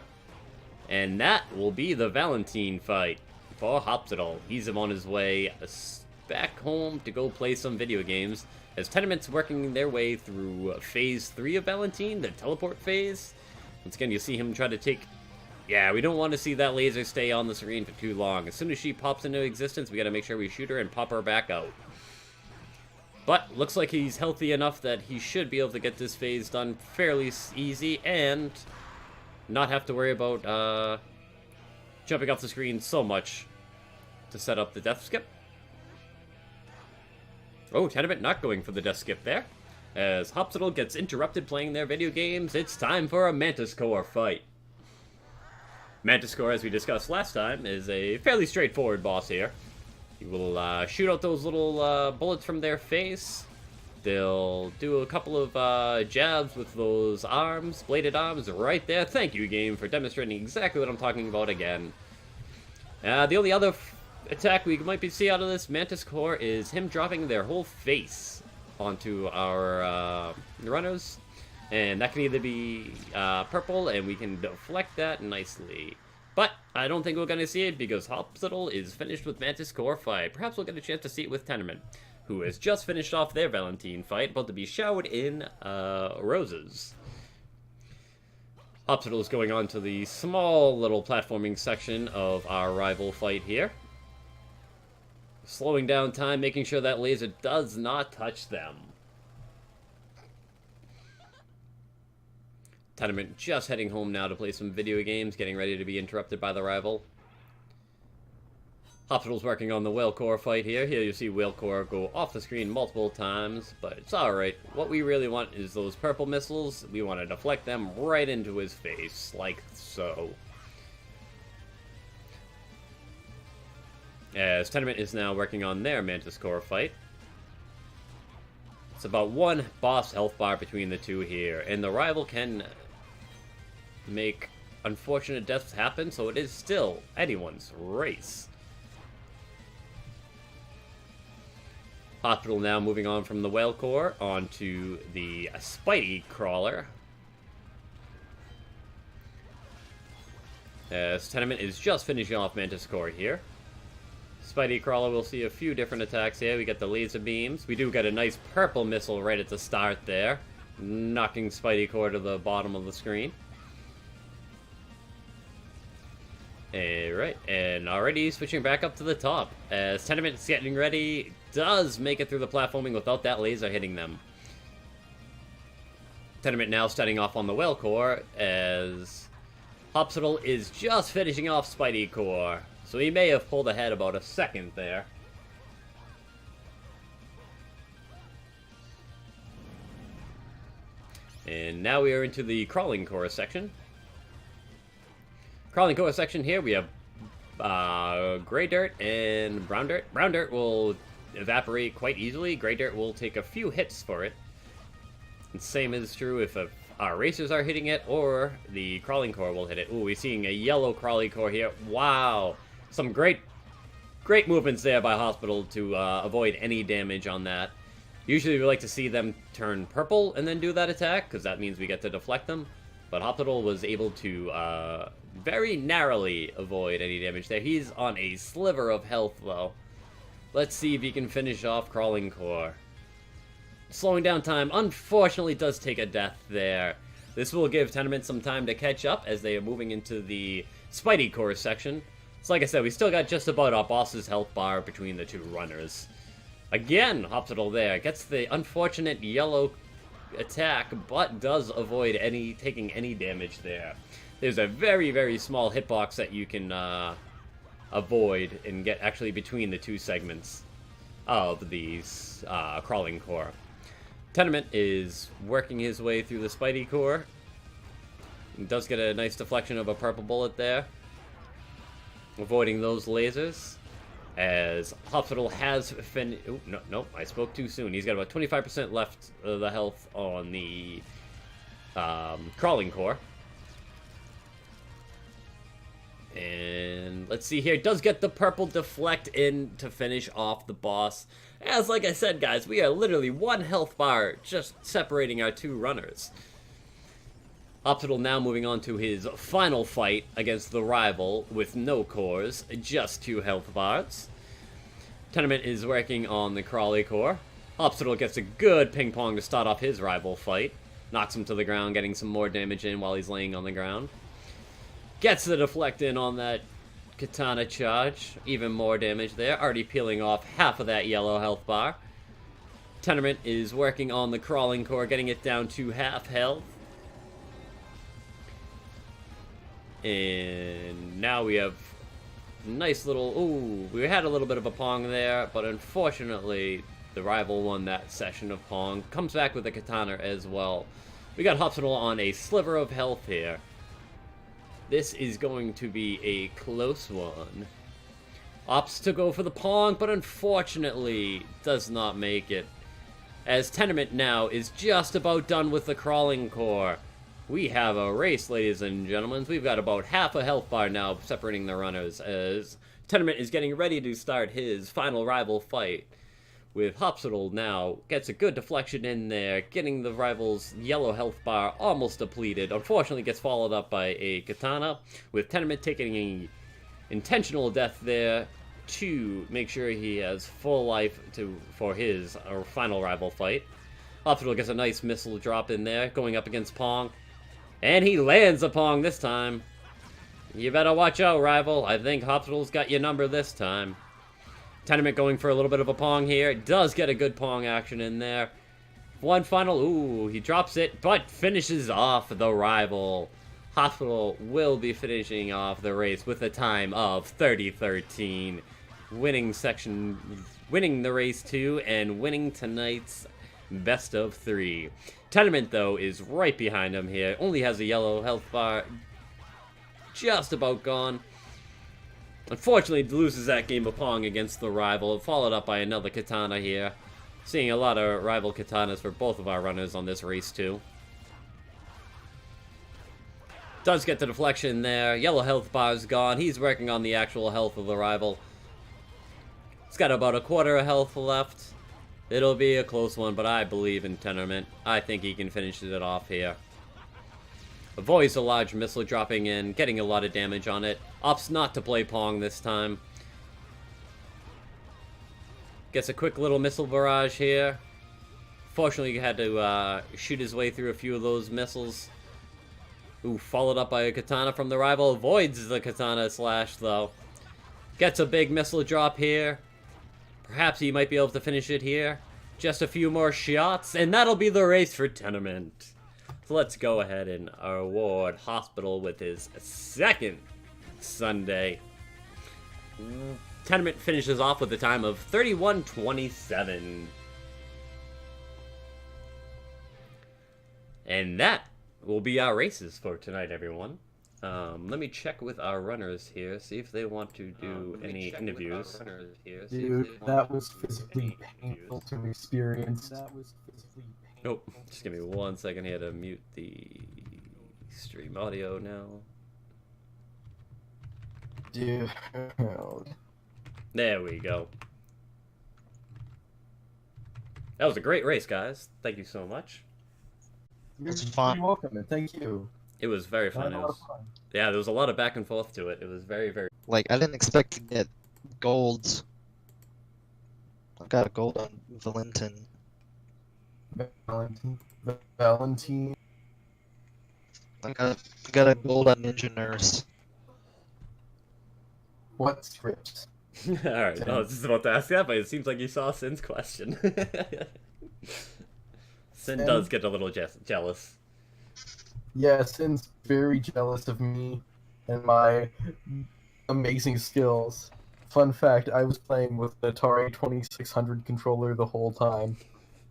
And that will be the Valentine fight for Hopsital. He's on his way back home to go play some video games, as Tenterment's working their way through phase 3 of Valentine, the teleport phase. Once again, you see him try to take... yeah, we don't want to see that laser stay on the screen for too long. As soon as she pops into existence, we gotta make sure we shoot her and pop her back out. But looks like he's healthy enough that he should be able to get this phase done fairly easy and not have to worry about jumping off the screen so much to set up the death skip. Oh, Tenterment not going for the death skip there. As Hopsital gets interrupted playing their video games, it's time for a Mantis Core fight. Mantis Core, as we discussed last time, is a fairly straightforward boss here. You will shoot out those little bullets from their face. They'll do a couple of jabs with those arms, bladed arms, right there. Thank you, game, for demonstrating exactly what I'm talking about again. The only other attack we might see out of this Mantis Core is him dropping their whole face onto our runners. And that can either be purple, and we can deflect that nicely. But I don't think we're going to see it because Hopsital is finished with Mantis Core fight. Perhaps we'll get a chance to see it with Tenterment, who has just finished off their Valentine fight, about to be showered in roses. Hopsital is going on to the small little platforming section of our rival fight here. Slowing down time, making sure that laser does not touch them. Tenterment just heading home now to play some video games, getting ready to be interrupted by the rival. Hopsital's working on the Whale Core fight here. Here you see Whale Core go off the screen multiple times, but it's alright. What we really want is those purple missiles. We want to deflect them right into his face, like so. As Tenterment is now working on their Mantis Core fight. It's about one boss health bar between the two here, and the rival can make unfortunate deaths happen, so it is still anyone's race. Hopsital now moving on from the Whale Core onto the Spidey Crawler. As Tenterment is just finishing off Mantis Core here. Spidey Crawler will see a few different attacks here. We get the laser beams. We do get a nice purple missile right at the start there, knocking Spidey Core to the bottom of the screen. Alright, and already switching back up to the top. As Tenterment is getting ready, does make it through the platforming without that laser hitting them. Tenterment now starting off on the Whale Core, as Hopsital is just finishing off Spidey Core. So he may have pulled ahead about a second there. And now we are into the Crawling Core section. Crawling Core section here, we have Gray Dirt and Brown Dirt. Brown Dirt will evaporate quite easily. Gray Dirt will take a few hits for it. And same is true if our racers are hitting it, or the Crawling Core will hit it. Ooh, we're seeing a yellow Crawling Core here. Wow! Some great movements there by Hopsital to avoid any damage on that. Usually we like to see them turn purple and then do that attack, because that means we get to deflect them. But Hopsital was able to very narrowly avoid any damage there. He's on a sliver of health, though. Let's see if he can finish off Crawling Core. Slowing down time, unfortunately, does take a death there. This will give Tenterment some time to catch up as they are moving into the Spidey Core section. So like I said, we still got just about our boss's health bar between the two runners. Again, Hopsital there gets the unfortunate yellow attack, but does avoid taking any damage there. There's a very, very small hitbox that you can avoid and get actually between the two segments of these Crawling Core. Tenterment is working his way through the Spidey Core. He does get a nice deflection of a purple bullet there, avoiding those lasers. As Hopsital has finished... Oh, no, I spoke too soon. He's got about 25% left of the health on the Crawling Core. And let's see here. Does get the purple deflect in to finish off the boss. As like I said, guys, we are literally one health bar just separating our two runners. Hopsital now moving on to his final fight against the rival with no cores, just 2 health bars. Tenterment is working on the Crawly Core. Hopsital gets a good ping pong to start off his rival fight. Knocks him to the ground, getting some more damage in while he's laying on the ground. Gets the deflect in on that Katana charge. Even more damage there, already peeling off half of that yellow health bar. Tenterment is working on the Crawling Core, getting it down to half health. And now we have nice little... Ooh, we had a little bit of a Pong there, but unfortunately the rival won that session of Pong. Comes back with a Katana as well. We got Hopsital on a sliver of health here. This is going to be a close one. Opts to go for the Pong, but unfortunately does not make it. As Tenterment now is just about done with the Crawling Core. We have a race, ladies and gentlemen. We've got about half a health bar now separating the runners, as Tenterment is getting ready to start his final rival fight. With Hopsital now gets a good deflection in there, getting the rival's yellow health bar almost depleted. Unfortunately gets followed up by a Katana, with Tenterment taking an intentional death there to make sure he has full life for his final rival fight. Hopsital gets a nice missile drop in there, going up against Pong. And he lands a Pong this time. You better watch out, rival. I think Hopsital's got your number this time. Tenterment going for a little bit of a Pong here. Does get a good Pong action in there. One final... Ooh, he drops it, but finishes off the rival. Hopsital will be finishing off the race with a time of 30-13. Winning the race 2 and winning tonight's best of 3. Tenterment, though, is right behind him here. Only has a yellow health bar. Just about gone. Unfortunately, loses that game of Pong against the rival. Followed up by another Katana here. Seeing a lot of rival Katanas for both of our runners on this race, too. Does get the deflection there. Yellow health bar's gone. He's working on the actual health of the rival. He's got about a quarter of health left. It'll be a close one, but I believe in Tenterment. I think he can finish it off here. Avoids a large missile dropping in, getting a lot of damage on it. Opts not to play Pong this time. Gets a quick little missile barrage here. Fortunately, he had to shoot his way through a few of those missiles. Ooh, followed up by a katana from the rival. Avoids the katana slash, though. Gets a big missile drop here. Perhaps he might be able to finish it here. Just a few more shots, and that'll be the race for Tenterment. So let's go ahead and award Hopsital with his second Sunday. Tenterment finishes off with a time of 31:27. And that will be our races for tonight, everyone. Let me check with our runners here, see if they want to do any interviews. Dude, that was physically painful to experience. Nope, just give me 1 second here to mute the stream audio now. Dude. There we go. That was a great race, guys. Thank you so much. It's fun. You're welcome, and thank you. It was very fun. Yeah, there was a lot of back and forth to it. It was very, very... Like, I didn't expect to get golds. I got a gold on Valentin. Valentine. I got a gold on Ninja Nurse. What scripts? Alright, I was just about to ask that, but it seems like you saw Sin's question. Sin does get a little jealous. Yeah, Sin's very jealous of me and my amazing skills. Fun fact, I was playing with the Atari 2600 controller the whole time.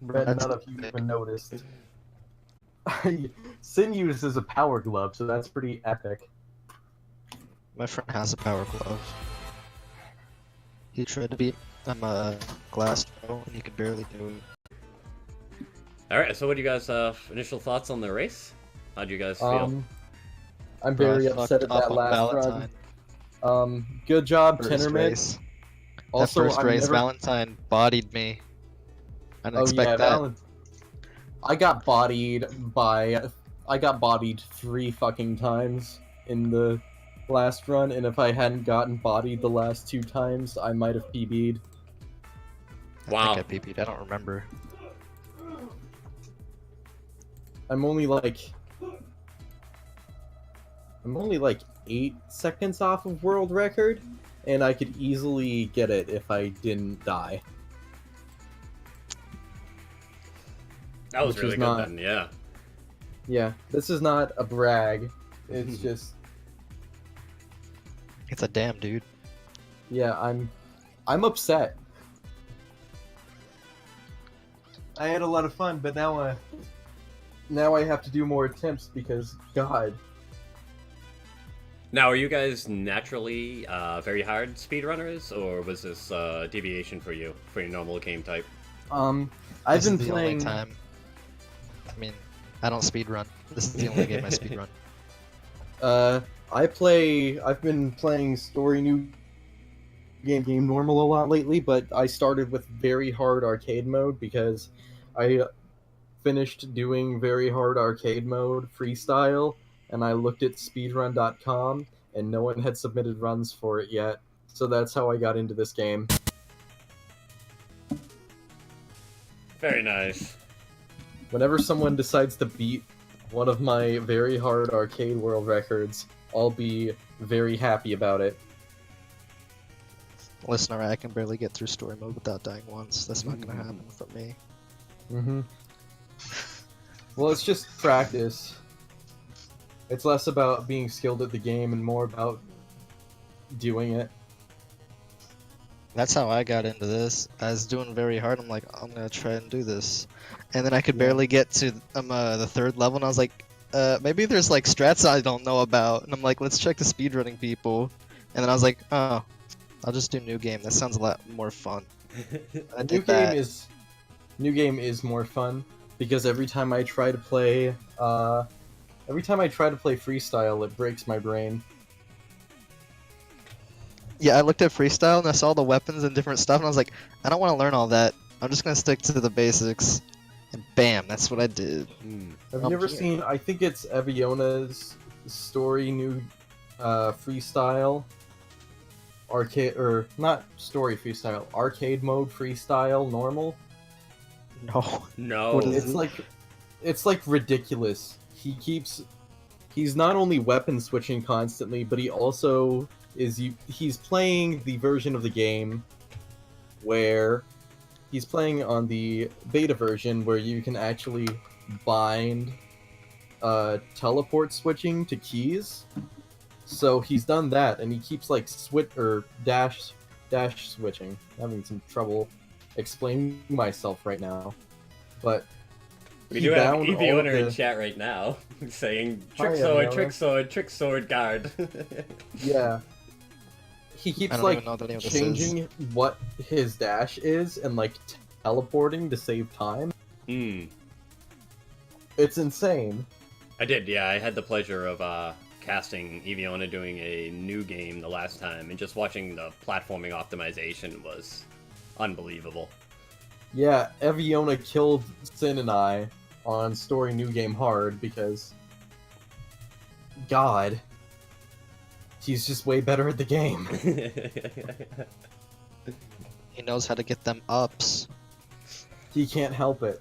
But none of you even noticed. Sin uses a power glove, so that's pretty epic. My friend has a power glove. He tried to beat a glass throw, and he could barely do it. Alright, so what do you guys, initial thoughts on the race? How do you guys feel? I'm very upset at that last run. Good job, Tenterment. Also, that first race, Valentine bodied me. I didn't expect that. I got bodied 3 fucking times in the last run, and if I hadn't gotten bodied the last 2 times, I might have PB'd. Wow. I think I PB'd, I don't remember. I'm only like 8 seconds off of world record, and I could easily get it if I didn't die. That was really good then, yeah. Yeah, this is not a brag. It's just... It's a damn dude. Yeah, I'm upset. I had a lot of fun, but now I have to do more attempts because, God. Now, are you guys naturally very hard speedrunners, or was this deviation for you, for your normal game type? I've been playing... Only time. I mean, I don't speedrun. This is the only game I speedrun. I've been playing story new game normal a lot lately, but I started with very hard arcade mode because I finished doing very hard arcade mode freestyle, and I looked at speedrun.com, and no one had submitted runs for it yet, so that's how I got into this game. Very nice. Whenever someone decides to beat one of my very hard arcade world records, I'll be very happy about it. Listen, I can barely get through story mode without dying once. That's not gonna happen for me. Well, it's just practice. It's less about being skilled at the game and more about doing it. That's how I got into this. I was doing very hard. I'm like, I'm gonna try and do this, and then I could barely get to the 3rd level, and I was like, maybe there's like strats I don't know about, and I'm like, let's check the speedrunning people, and then I was like, oh, I'll just do new game. That sounds a lot more fun. New game is more fun because every time I try to play freestyle, it breaks my brain. Yeah, I looked at freestyle and I saw the weapons and different stuff, and I was like, I don't want to learn all that. I'm just gonna stick to the basics. And bam, that's what I did. Have you ever seen, I think it's Eviona's story new freestyle arcade, or not story freestyle, arcade mode freestyle normal? No. No. What is It's like ridiculous. He's not only weapon switching constantly, but he also he's playing the version of the game where he's playing on the beta version where you can actually bind teleport switching to keys. So he's done that, and he keeps like dash switching. I'm having some trouble explaining myself right now, but We he do have bound all Eviona of in the- chat right now saying Hi, trick sword, Eviona. trick sword, trick sword, guard. Yeah. He I keeps don't like even know what any of this is. changing what his dash is and like teleporting to save time. It's insane. I did, yeah. I had the pleasure of casting Eviona doing a new game the last time, and just watching the platforming optimization was unbelievable. Yeah, Eviona killed Sin and I on story new game hard because God, he's just way better at the game. He knows how to get them ups. He can't help it.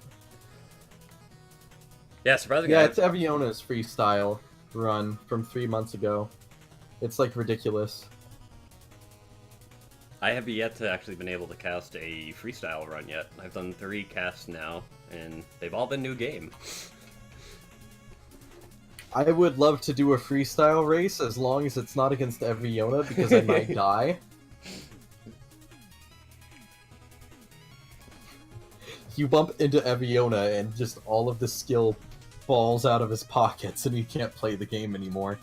Yeah, surprisingly. Yeah, it's Eviona's freestyle run from 3 months ago. It's like ridiculous. I have yet to actually been able to cast a freestyle run yet. I've done 3 casts now, and they've all been new game. I would love to do a freestyle race as long as it's not against Eviona because I might die. You bump into Eviona and just all of the skill falls out of his pockets and he can't play the game anymore.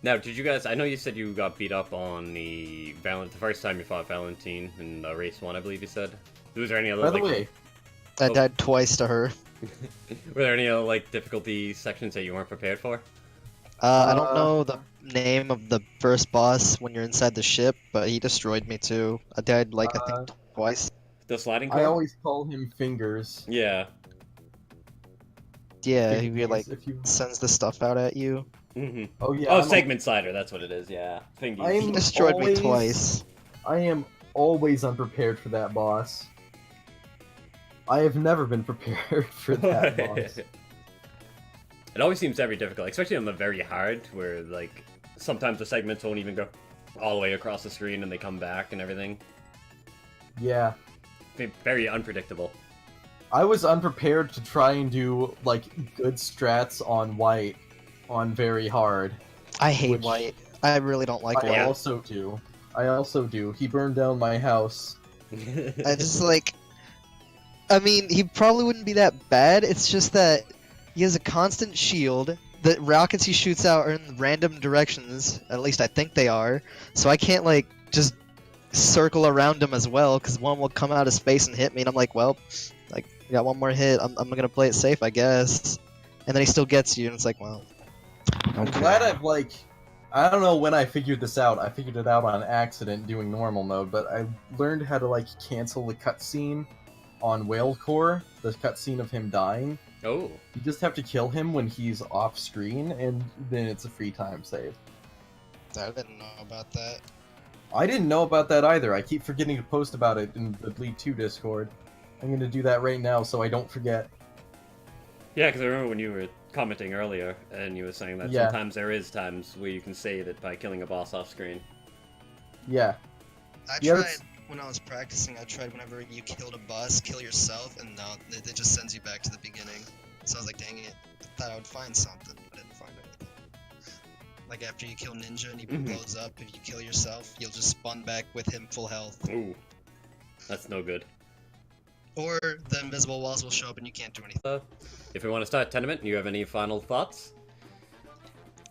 Now, did you guys? I know you said you got beat up on the first time you fought Valentine in race 1, I believe you said. Was there any other? By the way, I died twice to her. Were there any other like difficulty sections that you weren't prepared for? I don't know the name of the first boss when you're inside the ship, but he destroyed me too. I died like I think twice. The sliding I car? always call him Fingers. Yeah. Yeah, he Fingers, like if you... sends the stuff out at you. Oh yeah. Oh, I'm segment slider. That's what it is. Yeah. Fingies. I'm He destroyed always- me twice. I am always unprepared for that boss. I have never been prepared for that boss. It always seems very difficult, especially on the very hard, where like sometimes the segments won't even go all the way across the screen and they come back and everything. Yeah. Very unpredictable. I was unprepared to try and do like good strats on White on very hard. I hate Which- white. I really don't like I white. also do. I also do. He burned down my house. I just like. I mean, he probably wouldn't be that bad. It's just that he has a constant shield. The rockets he shoots out are in random directions. At least I think they are. So I can't like just circle around him as well, because one will come out of space and hit me, and I'm like, well, like, I got one more hit. I'm gonna play it safe, I guess. And then he still gets you, and it's like, well. I'm glad I've like... I don't know when I figured this out. I figured it out on accident doing normal mode, but I learned how to like cancel the cutscene on Whale Core, the cutscene of him dying. Oh. You just have to kill him when he's off screen, and then it's a free time save. I didn't know about that. I didn't know about that either. I keep forgetting to post about it in the Bleed 2 Discord. I'm gonna do that right now so I don't forget. Yeah, because I remember when you were commenting earlier, and you were saying that Yeah. sometimes there is times where you can save it by killing a boss off screen. Yeah. I Yeah, tried that's- when I was practicing. I tried whenever you killed a boss, kill yourself, and no, it just sends you back to the beginning. So I was like, dang it! I thought I would find something, but I didn't find anything. Like after you kill Ninja and he blows up, if you kill yourself, you'll just spawn back with him full health. Ooh. That's no good. Or the invisible walls will show up and you can't do anything. If we want to start Tenterment, you have any final thoughts?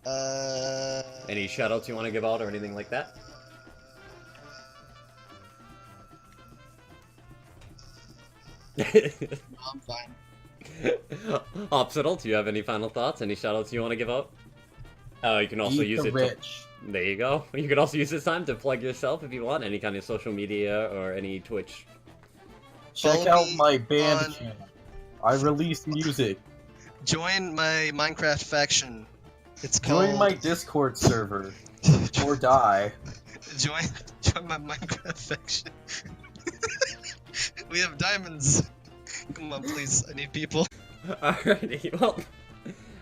Any shoutouts you want to give out or anything like that? I'm fine. Hopsital, do you have any final thoughts? Any shoutouts you want to give out? You can also Eat use the it rich. There you go. You can also use this time to plug yourself if you want, any kind of social media or any Twitch. Check Follow out me my band on- channel. I release music. Join my Minecraft faction. It's called. Join my Discord server. Or die. join my Minecraft faction. We have diamonds. Come on, please. I need people. Alrighty, well,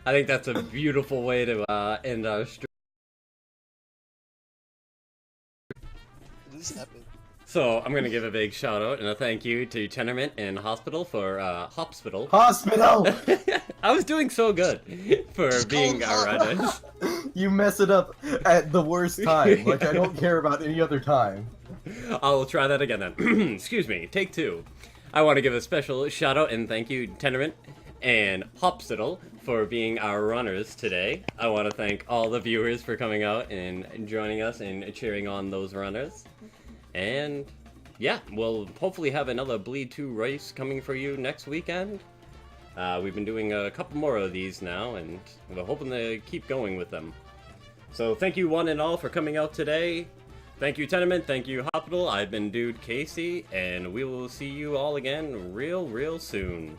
I think that's a beautiful way to end our stream. This happened. So, I'm gonna give a big shout out and a thank you to Tenterment and Hopsital for, Hopsital. Hospital! I was doing so good for Just being call our him runners. You mess it up at the worst time. Like, I don't care about any other time. I'll try that again then. Excuse me, take two. I want to give a special shout out and thank you, Tenterment and Hopsital, for being our runners today. I want to thank all the viewers for coming out and joining us and cheering on those runners. And yeah, we'll hopefully have another Bleed 2 race coming for you next weekend. We've been doing a couple more of these now, and we're hoping to keep going with them. So thank you one and all for coming out today. Thank you, Tenterment. Thank you, Hopsital. I've been Dude Casey, and we will see you all again real soon.